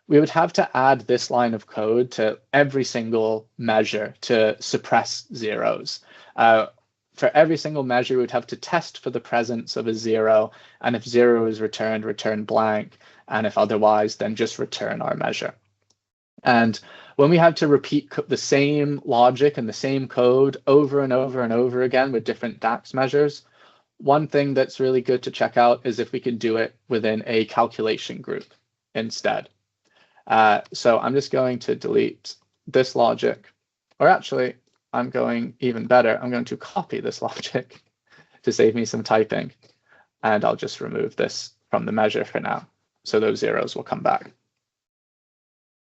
we would have to add this line of code to every single measure to suppress zeros. For every single measure, we would have to test for the presence of a 0, and if 0 is returned, return blank, and if otherwise, then just return our measure. And when we have to repeat the same logic and the same code over and over and over again with different DAX measures, one thing that's really good to check out is if we can do it within a calculation group instead. So I'm just going to delete this logic, or actually, I'm going even better. I'm going to copy this logic to save me some typing, and I'll just remove this from the measure for now. So those zeros will come back.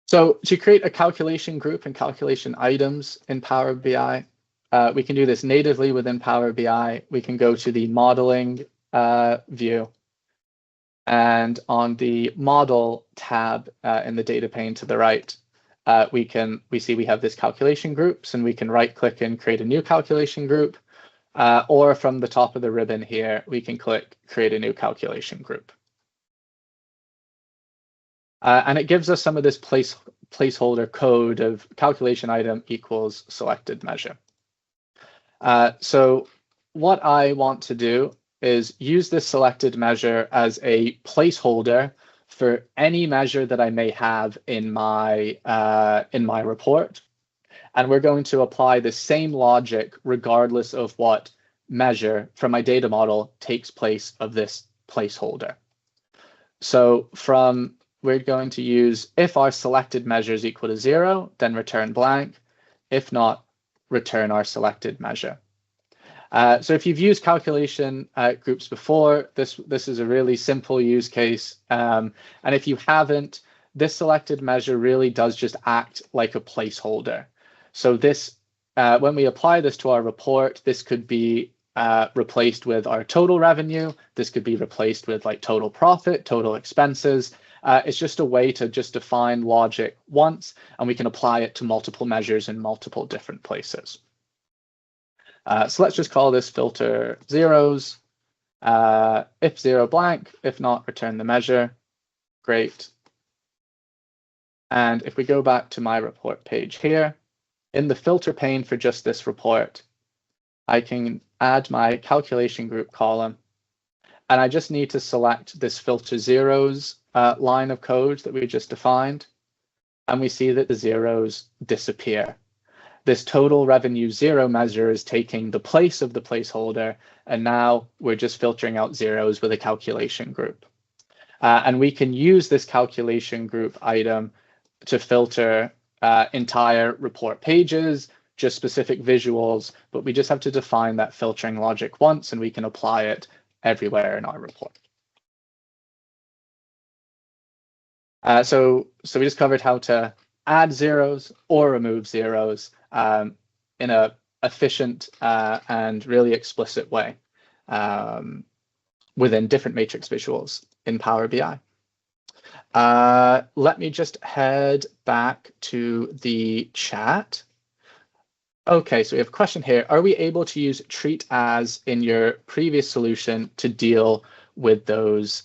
So to create a calculation group and calculation items in Power BI, we can do this natively within Power BI. We can go to the modeling view, and on the model tab in the data pane to the right, we see we have this calculation groups, and we can right click and create a new calculation group, or from the top of the ribbon here, we can click create a new calculation group. And it gives us some of this placeholder code of calculation item equals selected measure. So what I want to do is use this selected measure as a placeholder for any measure that I may have in my report. And we're going to apply the same logic regardless of what measure from my data model takes place of this placeholder. So we're going to use if our selected measure is equal to 0, then return blank. If not, return our selected measure. So if you've used calculation groups before, this is a really simple use case. And if you haven't, this selected measure really does just act like a placeholder. So this, when we apply this to our report, this could be replaced with our total revenue. This could be replaced with like total profit, total expenses. It's just a way to just define logic once, and we can apply it to multiple measures in multiple different places. So let's just call this filter zeros. If 0 blank, if not, return the measure. Great. And if we go back to my report page here, in the filter pane for just this report, I can add my calculation group column, and I just need to select this filter zeros line of code that we just defined, and we see that the zeros disappear. This total revenue 0 measure is taking the place of the placeholder, and now we're just filtering out zeros with a calculation group. And we can use this calculation group item to filter entire report pages, just specific visuals, but we just have to define that filtering logic once, and we can apply it everywhere in our report. So we just covered how to add zeros or remove zeros in an efficient and really explicit way within different matrix visuals in Power BI. Let me just head back to the chat. Okay, so we have a question here. Are we able to use treat as in your previous solution to deal with those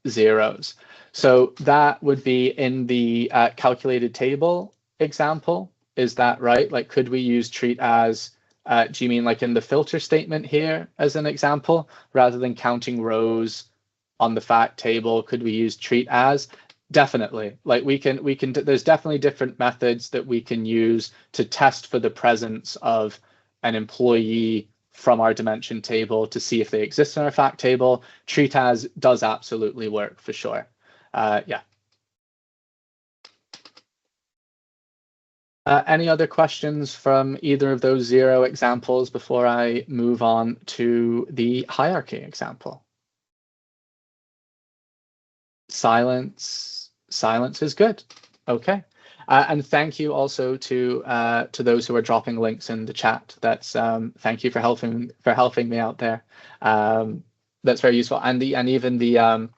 zeros? So that would be in the calculated table example. Is that right? Like, could we use treat as, do you mean like in the filter statement here as an example, rather than counting rows on the fact table? Could we use treat as? Definitely. Like we can, there's definitely different methods that we can use to test for the presence of an employee from our dimension table to see if they exist in our fact table. Treat as does absolutely work for sure. Yeah. Any other questions from either of those zero examples before I move on to the hierarchy example? Silence is good. Okay. And thank you also to those who are dropping links in the chat. That's thank you for helping me out there. That's very useful. And even the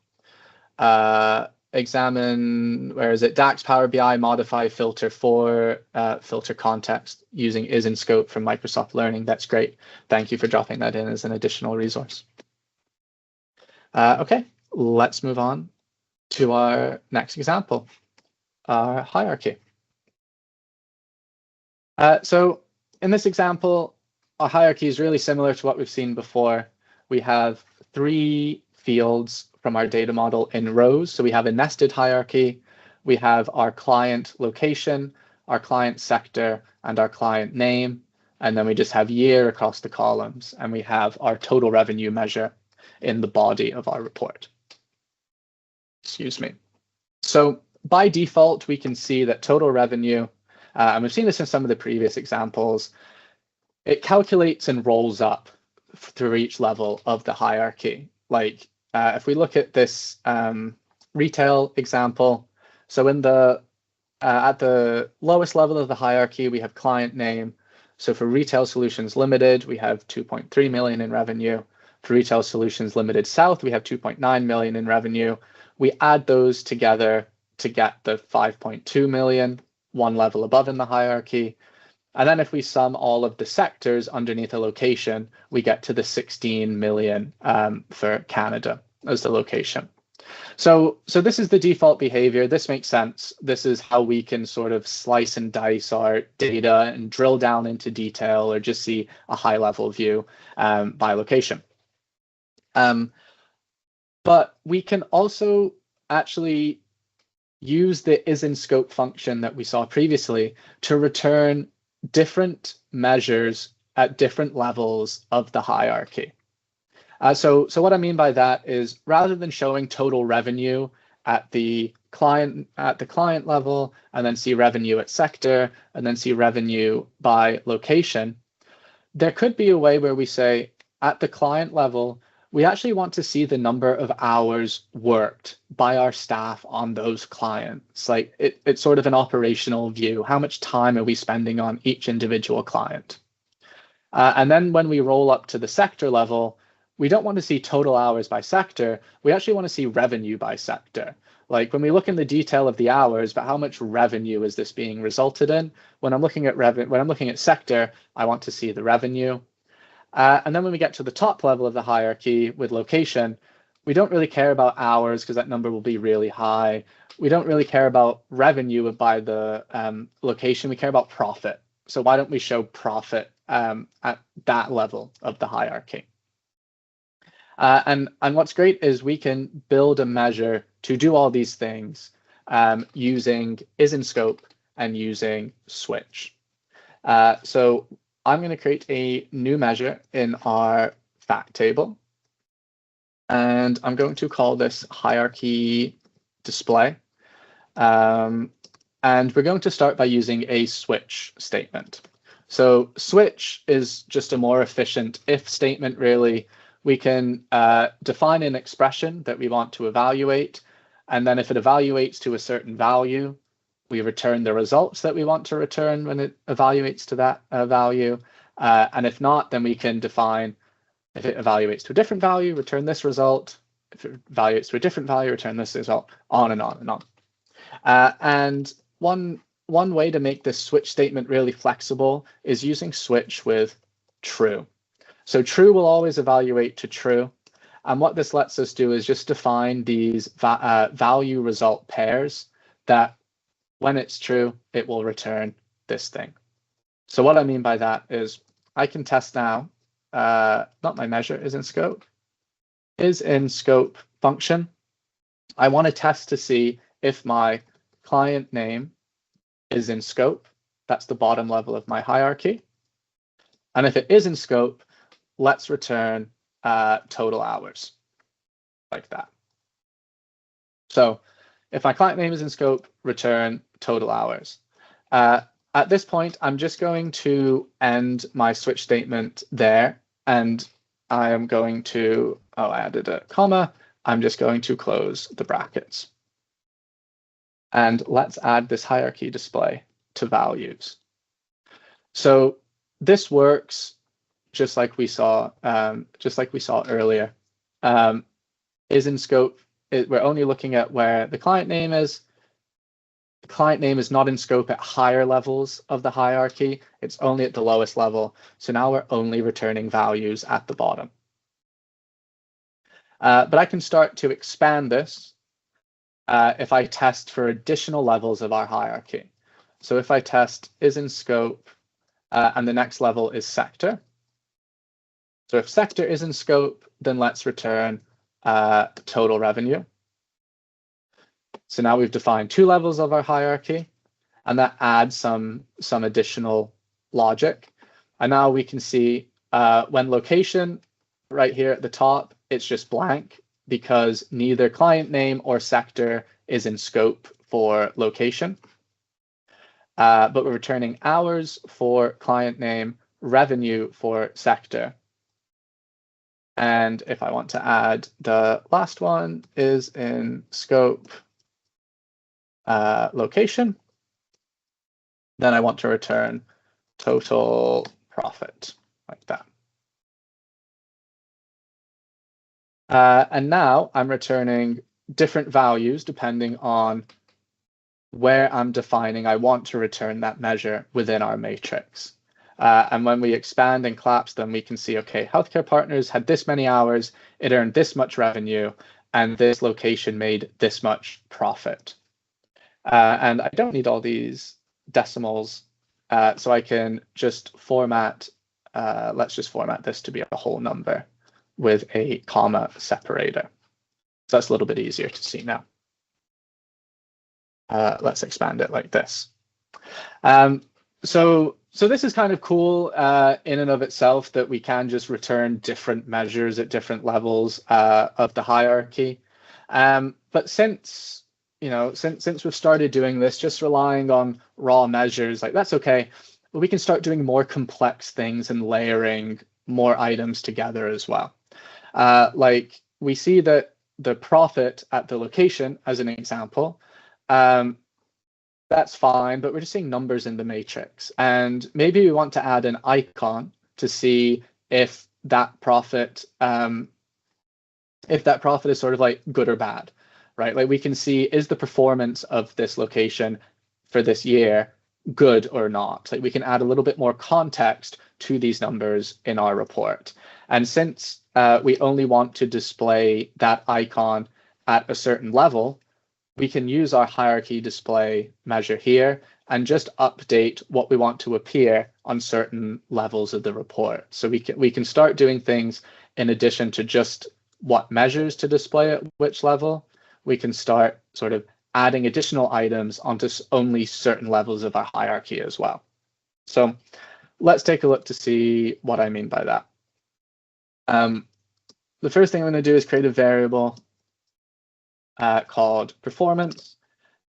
examine, where is it? DAX Power BI modify filter for filter context using is in scope from Microsoft Learning. That's great. Thank you for dropping that in as an additional resource. Okay, let's move on to our next example. our hierarchy. So in this example, our hierarchy is really similar to what we've seen before. We have 3 fields from our data model in rows. So we have a nested hierarchy. We have our client location, our client sector, and our client name. And then we just have year across the columns. And we have our total revenue measure in the body of our report. Excuse me. So by default, we can see that total revenue, and we've seen this in some of the previous examples, it calculates and rolls up through each level of the hierarchy. Like if we look at this retail example, so in the at the lowest level of the hierarchy, we have client name. So for Retail Solutions Limited, we have 2.3 million in revenue. For Retail Solutions Limited South, we have 2.9 million in revenue. We add those together to get the 5.2 million, one level above in the hierarchy. And then if we sum all of the sectors underneath a location, we get to the 16 million for Canada as the location. So this is the default behavior. This makes sense. This is how we can sort of slice and dice our data and drill down into detail or just see a high level view by location. But we can also actually use the is-in-scope function that we saw previously to return different measures at different levels of the hierarchy. So what I mean by that is rather than showing total revenue at the client level and then see revenue at sector and then see revenue by location, there could be a way where we say at the client level, we actually want to see the number of hours worked by our staff on those clients. Like it's sort of an operational view. How much time are we spending on each individual client? And then when we roll up to the sector level, we don't want to see total hours by sector. We actually want to see revenue by sector. Like when we look in the detail of the hours, but how much revenue is this being resulted in? When I'm looking at sector, I want to see the revenue. And then when we get to the top level of the hierarchy with location, we don't really care about hours because that number will be really high. We don't really care about revenue by the location. We care about profit. So why don't we show profit at that level of the hierarchy? And what's great is we can build a measure to do all these things using is-in-scope and using switch. So I'm going to create a new measure in our fact table. And I'm going to call this hierarchy display. And we're going to start by using a switch statement. So switch is just a more efficient if statement, really. We can define an expression that we want to evaluate. And then if it evaluates to a certain value, we return the results that we want to return when it evaluates to that value. And if not, then we can define if it evaluates to a different value, return this result. If it evaluates to a different value, return this result, on and on and on. And one way to make this switch statement really flexible is using switch with true. So true will always evaluate to true. And what this lets us do is just define these value result pairs that when it's true, it will return this thing. So what I mean by that is I can test now, not my measure is in scope, is in scope function. I want to test to see if my client name is in scope. That's the bottom level of my hierarchy. And if it is in scope, let's return total hours like that. So if my client name is in scope, return total hours. At this point, I'm just going to end my switch statement there. And I am going to, I added a comma. I'm just going to close the brackets. And let's add this hierarchy display to values. So this works just like we saw earlier. Is in scope. We're only looking at where the client name is. The client name is not in scope at higher levels of the hierarchy. It's only at the lowest level. So now we're only returning values at the bottom. But I can start to expand this. if I test for additional levels of our hierarchy. So if I test is in scope and the next level is sector. So if sector is in scope, then let's return total revenue. So now we've defined 2 levels of our hierarchy, and that adds some additional logic. And now we can see when location right here at the top, it's just blank because neither client name or sector is in scope for location. But we're returning hours for client name, revenue for sector. And if I want to add the last one is in scope location, then I want to return total profit like that. And now I'm returning different values depending on where I'm defining I want to return that measure within our matrix. And when we expand and collapse them, we can see, okay, healthcare partners had this many hours, it earned this much revenue, and this location made this much profit. And I don't need all these decimals, so I can just format, let's just format this to be a whole number with a comma separator. So that's a little bit easier to see now. Let's expand it like this. So this is kind of cool in and of itself that we can just return different measures at different levels of the hierarchy. But since we've started doing this, just relying on raw measures, like that's okay. But we can start doing more complex things and layering more items together as well. Like we see that the profit at the location, as an example, that's fine, but we're just seeing numbers in the matrix. And maybe we want to add an icon to see if that profit is sort of like good or bad, right? Like we can see, is the performance of this location for this year good or not? Like we can add a little bit more context to these numbers in our report. And since we only want to display that icon at a certain level, we can use our hierarchy display measure here and just update what we want to appear on certain levels of the report. So we can start doing things in addition to just what measures to display at which level. We can start sort of adding additional items onto only certain levels of our hierarchy as well. So let's take a look to see what I mean by that. The first thing I'm going to do is create a variable called performance.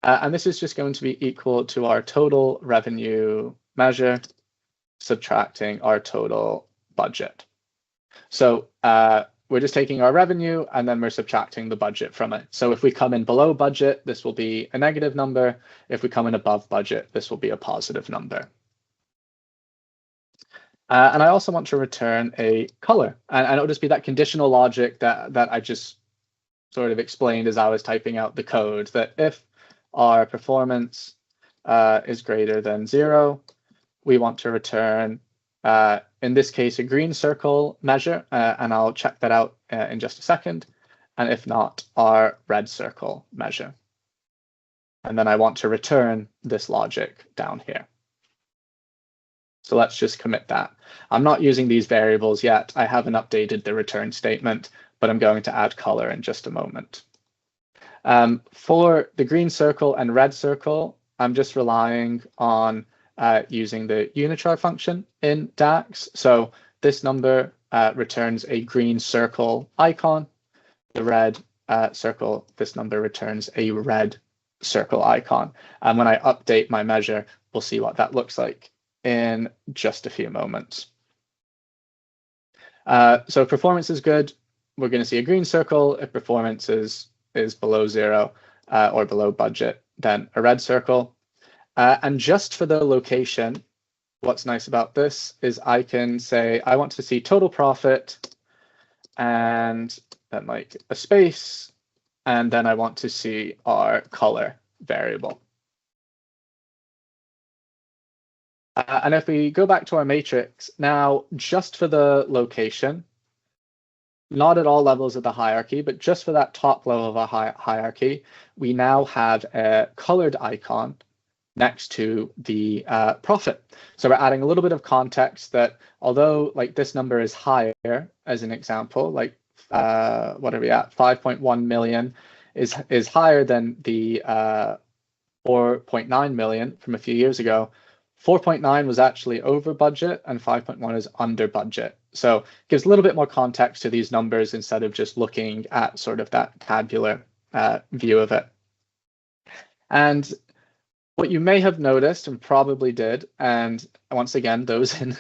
And this is just going to be equal to our total revenue measure, subtracting our total budget. So we're just taking our revenue and then we're subtracting the budget from it. So if we come in below budget, this will be a negative number. If we come in above budget, this will be a positive number. And I also want to return a color. And it'll just be that conditional logic that I just sort of explained as I was typing out the code, that if our performance is greater than 0, we want to return, in this case, a green circle measure, and I'll check that out in just a second. And if not, our red circle measure. And then I want to return this logic down here. So let's just commit that. I'm not using these variables yet. I haven't updated the return statement, but I'm going to add color in just a moment. For the green circle and red circle, I'm just relying on using the unichar function in DAX. So this number returns a green circle icon. The red circle, this number returns a red circle icon. And when I update my measure, we'll see what that looks like in just a few moments. So if performance is good, we're going to see a green circle. If performance is below 0 or below budget, then a red circle. And just for the location, what's nice about this is I can say I want to see total profit and then like a space, and then I want to see our color variable. And if we go back to our matrix now, just for the location, not at all levels of the hierarchy, but just for that top level of a hierarchy, we now have a colored icon next to the profit. So we're adding a little bit of context that although like this number is higher, as an example, like what are we at? 5.1 million is higher than the 4.9 million from a few years ago. 4.9 was actually over budget and 5.1 is under budget. So it gives a little bit more context to these numbers instead of just looking at sort of that tabular view of it. And what you may have noticed and probably did, and once again, those in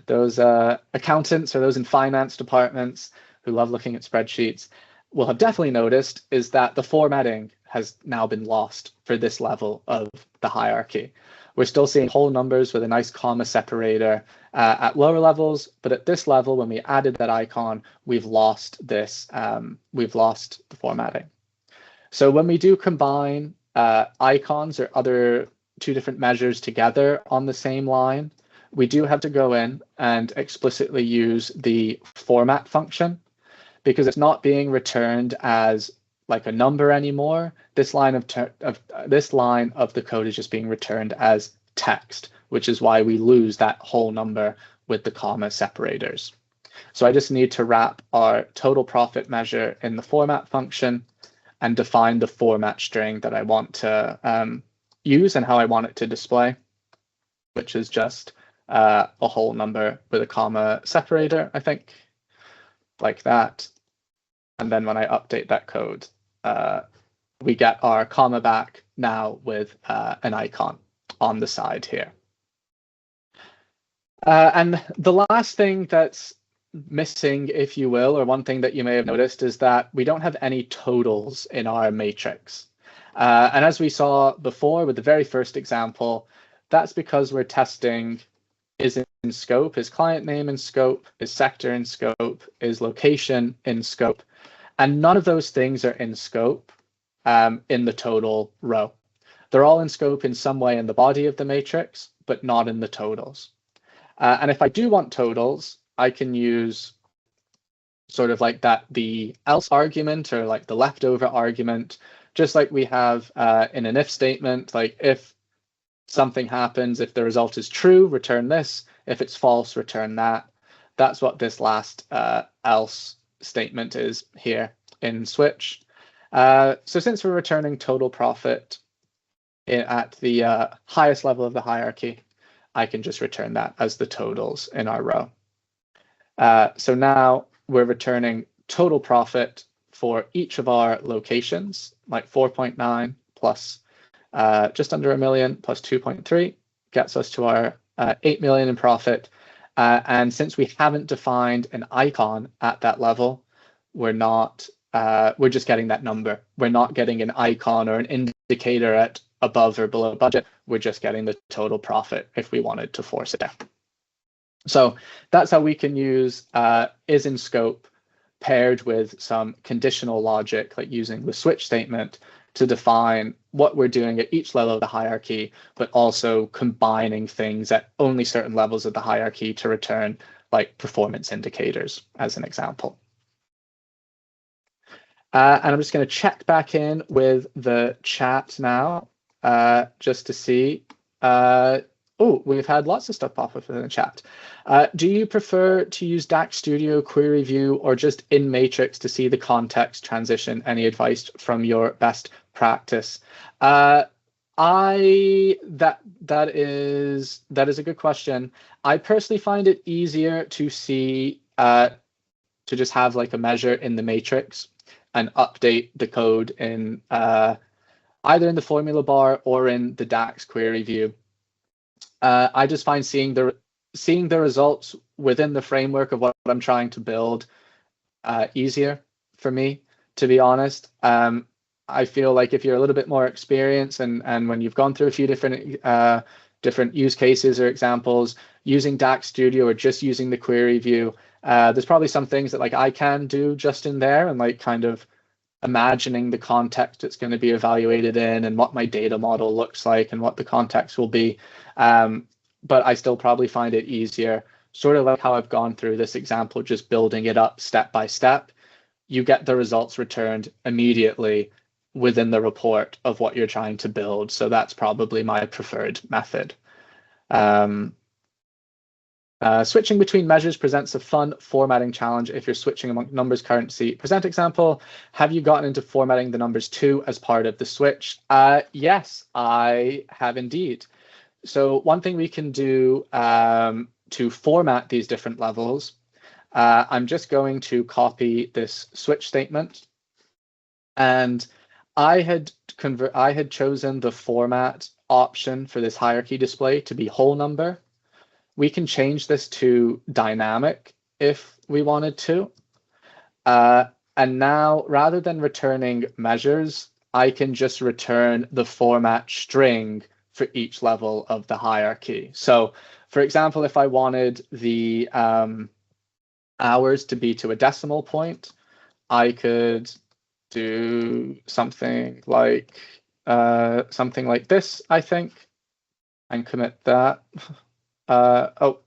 those accountants or those in finance departments who love looking at spreadsheets will have definitely noticed, is that the formatting has now been lost for this level of the hierarchy. We're still seeing whole numbers with a nice comma separator at lower levels, but at this level, when we added that icon, we've lost this. We've lost the formatting. So when we do combine icons or other two different measures together on the same line, we do have to go in and explicitly use the format function, because it's not being returned as like a number anymore. This line of the code is just being returned as text, which is why we lose that whole number with the comma separators. So I just need to wrap our total profit measure in the format function and define the format string that I want to use and how I want it to display, which is just a whole number with a comma separator, I think, like that. And then when I update that code, we get our comma back now with an icon on the side here. And the last thing that's missing, if you will, or one thing that you may have noticed, is that we don't have any totals in our matrix. And as we saw before with the very first example, that's because we're testing is in scope, is client name in scope, is sector in scope, is location in scope. And none of those things are in scope in the total row. They're all in scope in some way in the body of the matrix, but not in the totals. And if I do want totals, I can use sort of like that, the else argument or like the leftover argument, just like we have in an if statement. Like if something happens, if the result is true, return this. If it's false, return that. That's what this last else statement is here in Switch. So since we're returning total profit at the highest level of the hierarchy, I can just return that as the totals in our row. So now we're returning total profit for each of our locations, like 4.9 plus just under 1 million plus 2.3 gets us to our 8 million in profit. And since we haven't defined an icon at that level, we're just getting that number. We're not getting an icon or an indicator at above or below budget. We're just getting the total profit if we wanted to force it down. So that's how we can use is in scope paired with some conditional logic, like using the switch statement to define what we're doing at each level of the hierarchy, but also combining things at only certain levels of the hierarchy to return like performance indicators, as an example. And I'm just going to check back in with the chat now, just to see. Oh, we've had lots of stuff pop up in the chat. Do you prefer to use DAX Studio, Query View, or just in Matrix to see the context transition? Any advice from your best practice? That is a good question. I personally find it easier to see to just have like a measure in the matrix and update the code in either in the formula bar or in the DAX Query View. I just find seeing the results within the framework of what I'm trying to build easier for me, to be honest. I feel like if you're a little bit more experienced and when you've gone through a few different use cases or examples, using DAX Studio or just using the query view, there's probably some things that like I can do just in there and like kind of imagining the context it's going to be evaluated in and what my data model looks like and what the context will be. But I still probably find it easier sort of like how I've gone through this example, just building it up step by step, you get the results returned immediately within the report of what you're trying to build. So that's probably my preferred method. Switching between measures presents a fun formatting challenge if you're switching among numbers currency. Present example, have you gotten into formatting the numbers too as part of the switch? Yes, I have indeed. So one thing we can do to format these different levels, I'm just going to copy this switch statement. And I had chosen the format option for this hierarchy display to be whole number. We can change this to dynamic if we wanted to. And now, rather than returning measures, I can just return the format string for each level of the hierarchy. So, for example, if I wanted the hours to be to a decimal point, I could do something like this, I think, and commit that. Oh,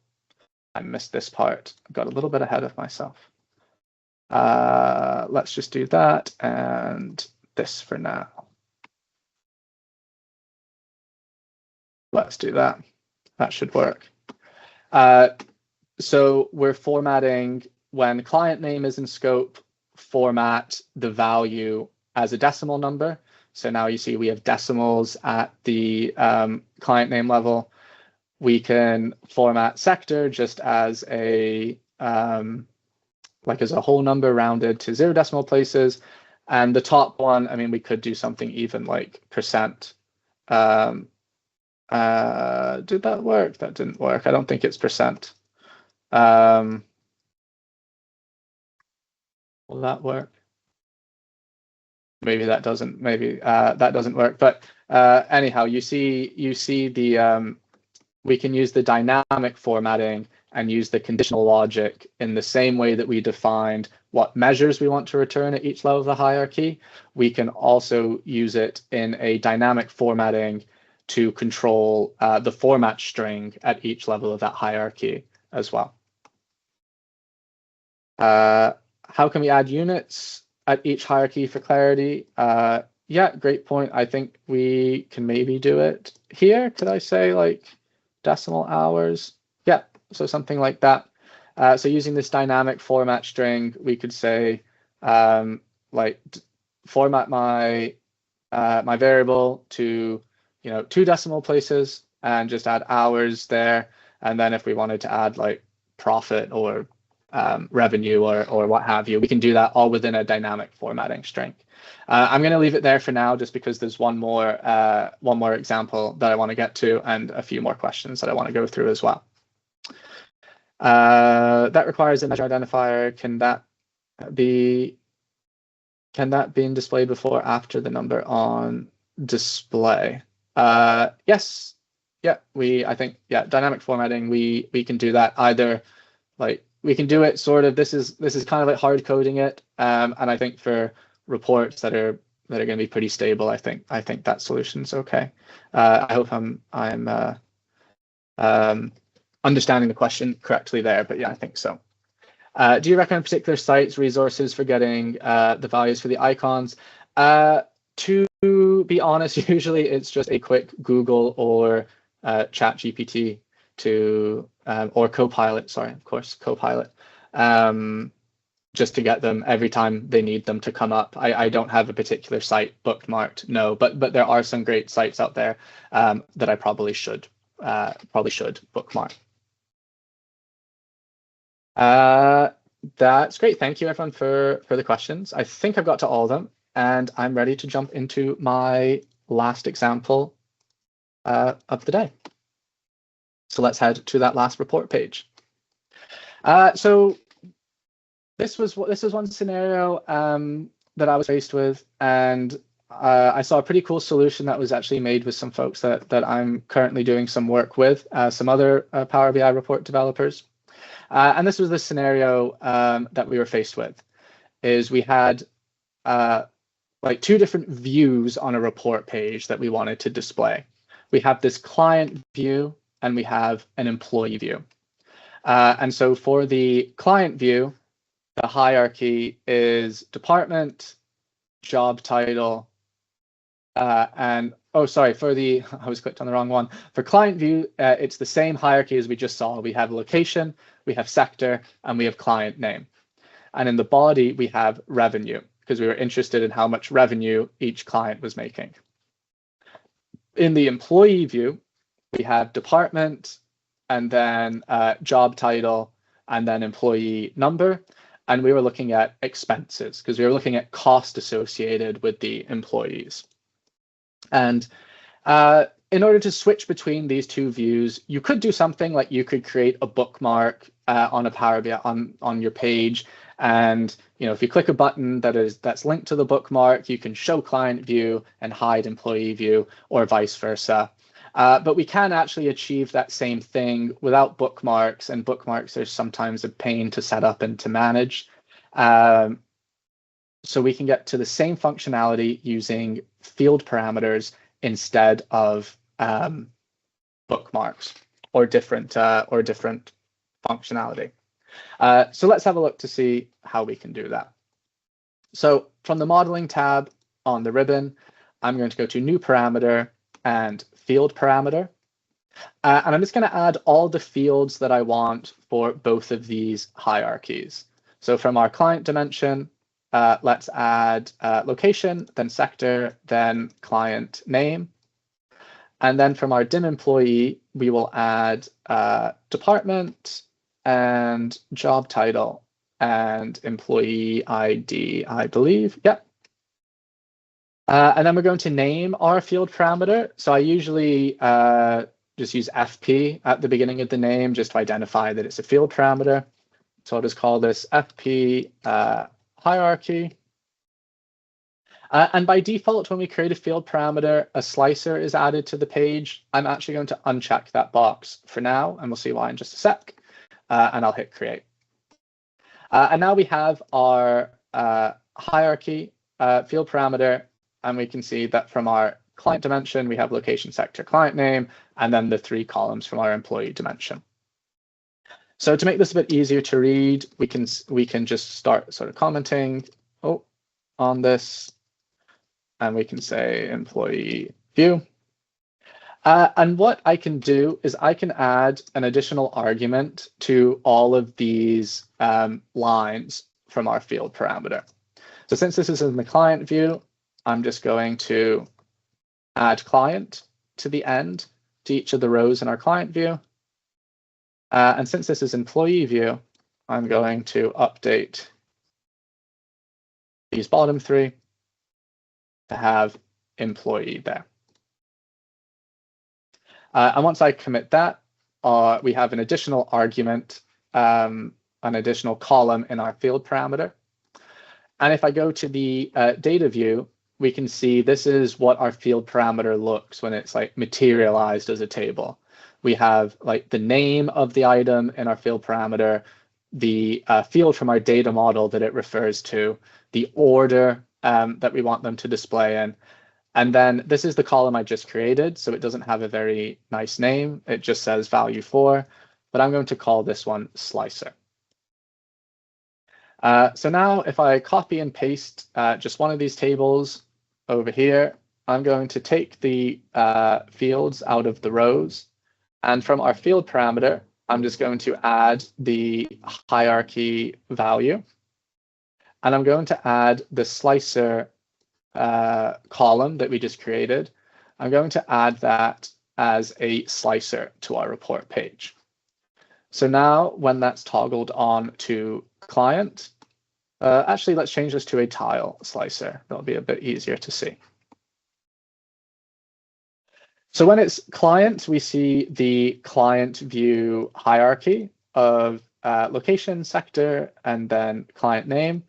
I missed this part. I got a little bit ahead of myself. Let's just do that and this for now. Let's do that. That should work. So we're formatting when client name is in scope, format the value as a decimal number. So now you see we have decimals at the client name level. We can format sector just as a as a whole number rounded to 0 decimal places. And the top one, I mean, we could do something even like percent. Did that work? That didn't work. I don't think it's percent. Will that work? Maybe that doesn't. Maybe that doesn't work. But anyhow, you see the we can use the dynamic formatting and use the conditional logic in the same way that we defined what measures we want to return at each level of the hierarchy. We can also use it in a dynamic formatting to control the format string at each level of that hierarchy as well. How can we add units at each hierarchy for clarity? Yeah, great point. I think we can maybe do it here. Could I say like decimal hours? Yeah, so something like that. So using this dynamic format string, we could say format my my variable to 2 decimal places and just add hours there. And then if we wanted to add like profit or revenue or what have you, we can do that all within a dynamic formatting string. I'm going to leave it there for now, just because there's one more example that I want to get to and a few more questions that I want to go through as well. That requires a measure identifier. Can that be displayed before or after the number on display? Yes. Yeah, I think dynamic formatting, we can do that either like we can do it sort of, this is kind of like hard coding it, and I think for reports that are going to be pretty stable, I think that solution's okay. I hope I'm understanding the question correctly there, but yeah, I think so. Do you recommend particular sites, resources for getting the values for the icons? To be honest, usually it's just a quick Google or ChatGPT or Copilot, sorry, of course, Copilot, just to get them every time they need them to come up. I don't have a particular site bookmarked, no, but there are some great sites out there that I probably should bookmark. That's great. Thank you, everyone, for the questions. I think I've got to all of them, and I'm ready to jump into my last example of the day. So let's head to that last report page. So this was one scenario that I was faced with, and I saw a pretty cool solution that was actually made with some folks that I'm currently doing some work with, some other Power BI report developers. And this was the scenario that we were faced with, is we had like 2 different views on a report page that we wanted to display. We have this client view and we have an employee view. And so for the client view, the hierarchy is department, job title, and oh, sorry, for the, I was clicked on the wrong one. For client view, it's the same hierarchy as we just saw. We have location, we have sector, and we have client name. And in the body, we have revenue, because we were interested in how much revenue each client was making. In the employee view, we have department, and then job title, and then employee number. And we were looking at expenses, because we were looking at cost associated with the employees. And in order to switch between these two views, you could do something like you could create a bookmark on a Power BI on your page. And if you click a button that's linked to the bookmark, you can show client view and hide employee view, or vice versa. But we can actually achieve that same thing without bookmarks, and bookmarks are sometimes a pain to set up and to manage. So we can get to the same functionality using field parameters instead of bookmarks or different functionality. So let's have a look to see how we can do that. So from the modeling tab on the ribbon, I'm going to go to new parameter and field parameter. And I'm just going to add all the fields that I want for both of these hierarchies. So from our client dimension, let's add location, then sector, then client name. And then from our dim employee, we will add department and job title and employee ID, I believe. Yep. And then we're going to name our field parameter. So I usually just use FP at the beginning of the name just to identify that it's a field parameter. So I'll just call this FP hierarchy. And by default, when we create a field parameter, a slicer is added to the page. I'm actually going to uncheck that box for now, and we'll see why in just a sec. And I'll hit create. And now we have our hierarchy field parameter, and we can see that from our client dimension, we have location, sector, client name, and then the 3 columns from our employee dimension. So to make this a bit easier to read, we can just start sort of commenting on this, and we can say employee view. And what I can do is I can add an additional argument to all of these lines from our field parameter. So since this is in the client view, I'm just going to add client to the end to each of the rows in our client view. And since this is employee view, I'm going to update these bottom 3 to have employee there. And once I commit that, we have an additional argument, an additional column in our field parameter. And if I go to the data view, we can see this is what our field parameter looks when it's like materialized as a table. We have like the name of the item in our field parameter, the field from our data model that it refers to, the order that we want them to display in. And then this is the column I just created, so it doesn't have a very nice name. It just says value 4, but I'm going to call this one slicer. So now if I copy and paste just one of these tables over here, I'm going to take the fields out of the rows. And from our field parameter, I'm just going to add the hierarchy value. And I'm going to add the slicer column that we just created. I'm going to add that as a slicer to our report page. So now when that's toggled on to client, actually, let's change this to a tile slicer. That'll be a bit easier to see. So when it's client, we see the client view hierarchy of location, sector, and then client name.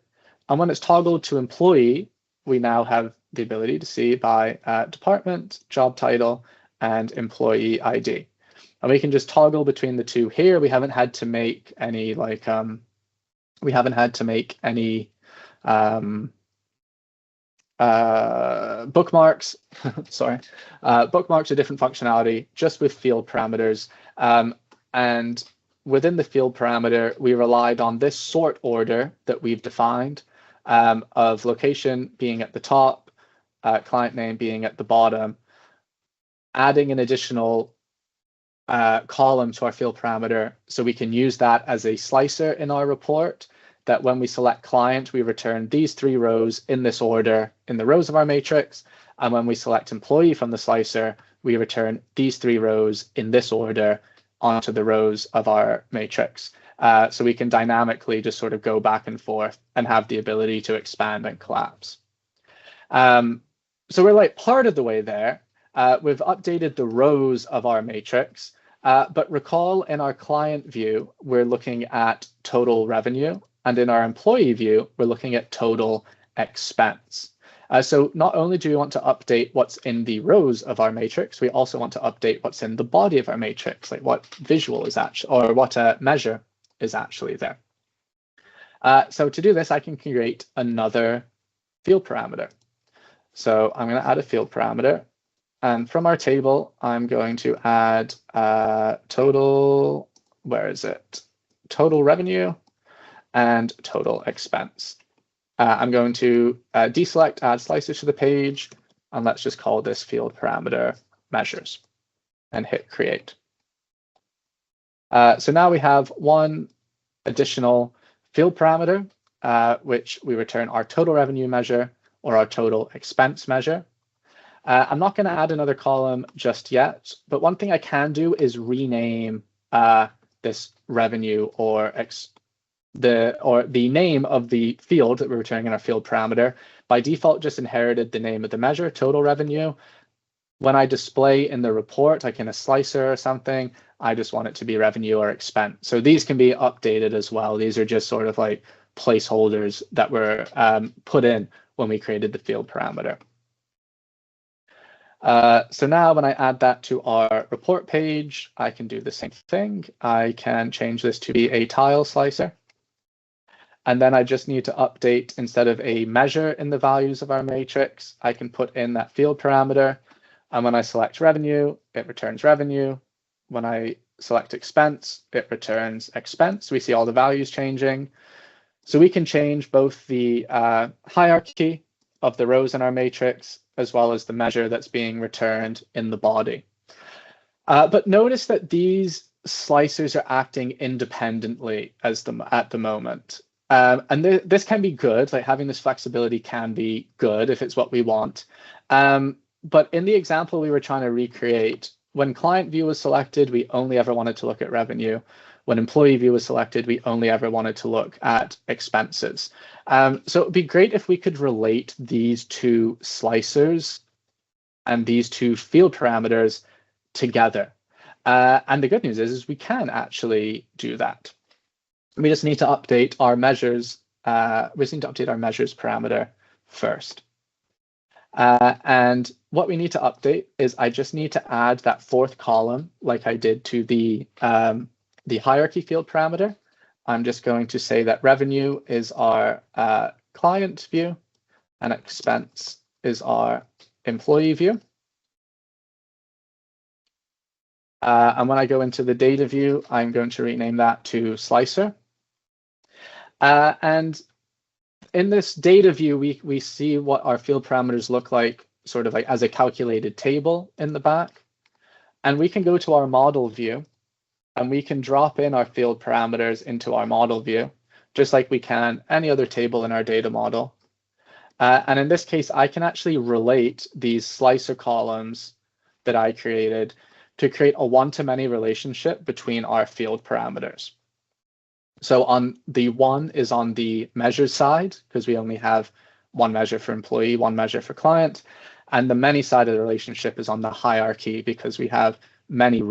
And when it's toggled to employee, we now have the ability to see by department, job title, and employee ID. And we can just toggle between the two here. We haven't had to make any bookmarks. Sorry, bookmarks are different functionality just with field parameters. And within the field parameter, we relied on this sort order that we've defined, of location being at the top, client name being at the bottom, adding an additional column to our field parameter so we can use that as a slicer in our report, that when we select client, we return these 3 rows in this order in the rows of our matrix. And when we select employee from the slicer, we return these 3 rows in this order onto the rows of our matrix. So we can dynamically just sort of go back and forth and have the ability to expand and collapse. So we're like part of the way there. We've updated the rows of our matrix, but recall in our client view, we're looking at total revenue, and in our employee view, we're looking at total expense. So not only do we want to update what's in the rows of our matrix, we also want to update what's in the body of our matrix, like what visual is actually, or what measure is actually there. So to do this, I can create another field parameter. So I'm going to add a field parameter. And from our table, I'm going to add total, where is it? Total revenue and total expense. I'm going to deselect add slices to the page, and let's just call this field parameter measures and hit create. So now we have one additional field parameter, which we return our total revenue measure or our total expense measure. I'm not going to add another column just yet, but one thing I can do is rename this revenue or the name of the field that we're returning in our field parameter. By default, just inherited the name of the measure, total revenue. When I display in the report, like in a slicer or something, I just want it to be revenue or expense. So these can be updated as well. These are just sort of like placeholders that were put in when we created the field parameter. So now when I add that to our report page, I can do the same thing. I can change this to be a tile slicer. And then I just need to update, instead of a measure in the values of our matrix, I can put in that field parameter. And when I select revenue, it returns revenue. When I select expense, it returns expense. We see all the values changing. So we can change both the hierarchy of the rows in our matrix, as well as the measure that's being returned in the body. But notice that these slicers are acting independently at the moment. And this can be good, like having this flexibility can be good if it's what we want. But in the example we were trying to recreate, when client view was selected, we only ever wanted to look at revenue. When employee view was selected, we only ever wanted to look at expenses. So it would be great if we could relate these two slicers and these two field parameters together. And the good news is we can actually do that. We just need to update our measures. We just need to update our measures parameter first. And what we need to update is I just need to add that fourth column, like I did to the hierarchy field parameter. I'm just going to say that revenue is our client view and expense is our employee view. And when I go into the data view, I'm going to rename that to slicer. And in this data view, we see what our field parameters look like, sort of like as a calculated table in the back. And we can go to our model view, and we can drop in our field parameters into our model view, just like we can any other table in our data model. And in this case, I can actually relate these slicer columns that I created to create a one-to-many relationship between our field parameters. So on the one is on the measure side, because we only have one measure for employee, one measure for client. And the many side of the relationship is on the hierarchy, because we have many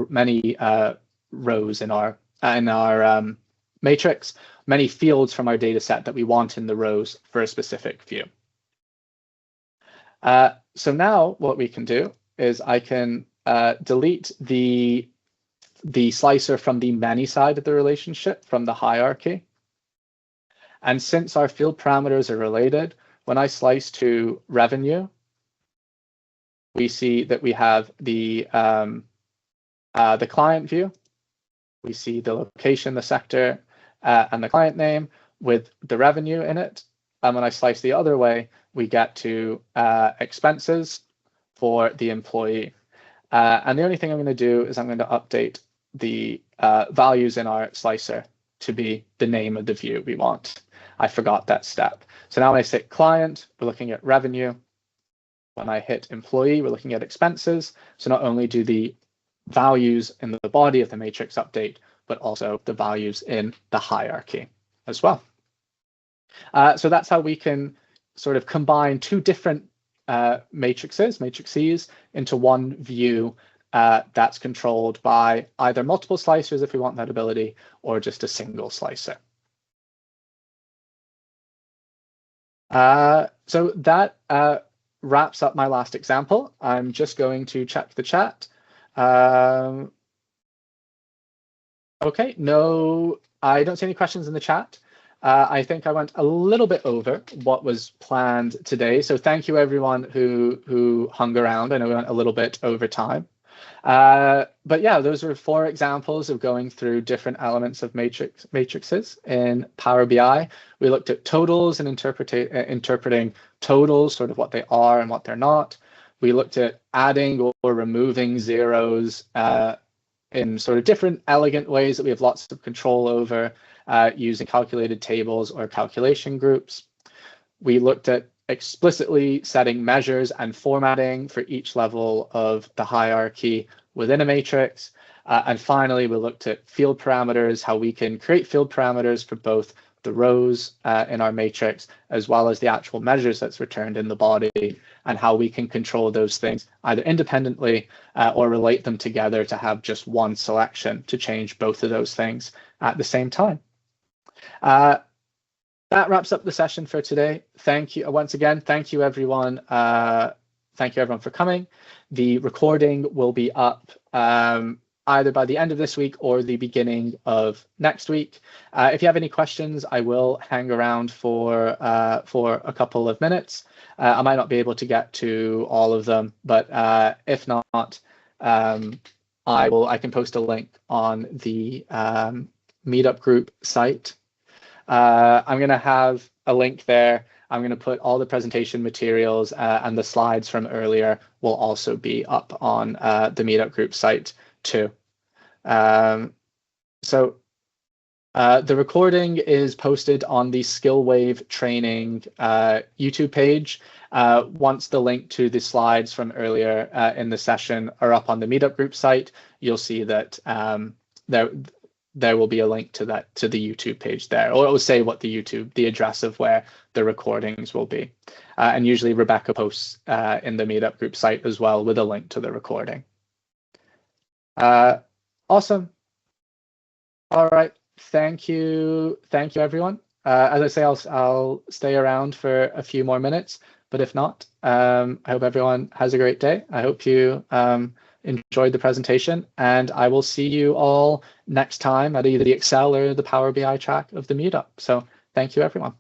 rows in our matrix, many fields from our data set that we want in the rows for a specific view. So now what we can do is I can delete the slicer from the many side of the relationship, from the hierarchy. And since our field parameters are related, when I slice to revenue, we see that we have the client view we see the location, the sector, and the client name with the revenue in it. And when I slice the other way, we get to expenses for the employee. And the only thing I'm going to do is I'm going to update the values in our slicer to be the name of the view we want. I forgot that step. So now when I hit client, we're looking at revenue. When I hit employee, we're looking at expenses. So not only do the values in the body of the matrix update, but also the values in the hierarchy as well. So that's how we can sort of combine two different matrices into one view that's controlled by either multiple slicers if we want that ability, or just a single slicer. So that wraps up my last example. I'm just going to check the chat. Okay, no, I don't see any questions in the chat. I think I went a little bit over what was planned today. So thank you everyone who hung around. I know we went a little bit over time. But yeah, those were 4 examples of going through different elements of matrices in Power BI. We looked at totals and interpreting totals, sort of what they are and what they're not. We looked at adding or removing zeros in sort of different elegant ways that we have lots of control over, using calculated tables or calculation groups. We looked at explicitly setting measures and formatting for each level of the hierarchy within a matrix. And finally, we looked at field parameters, how we can create field parameters for both the rows in our matrix, as well as the actual measures that's returned in the body, and how we can control those things either independently or relate them together to have just one selection to change both of those things at the same time. That wraps up the session for today. Thank you once again. Thank you everyone. Thank you everyone for coming. The recording will be up either by the end of this week or the beginning of next week. If you have any questions, I will hang around for a couple of minutes. I might not be able to get to all of them, but if not, I can post a link on the meetup group site. I'm going to have a link there. I'm going to put all the presentation materials and the slides from earlier will also be up on the meetup group site too. So the recording is posted on the SkillWave training YouTube page. Once the link to the slides from earlier in the session are up on the meetup group site, you'll see that there will be a link to the YouTube page there, or it will say what the address of where the recordings will be. And usually Rebecca posts in the meetup group site as well with a link to the recording. Awesome. All right. Thank you everyone. As I say, I'll stay around for a few more minutes, but if not, I hope everyone has a great day. I hope you enjoyed the presentation, and I will see you all next time at either the Excel or the Power BI track of the meetup. So thank you, everyone.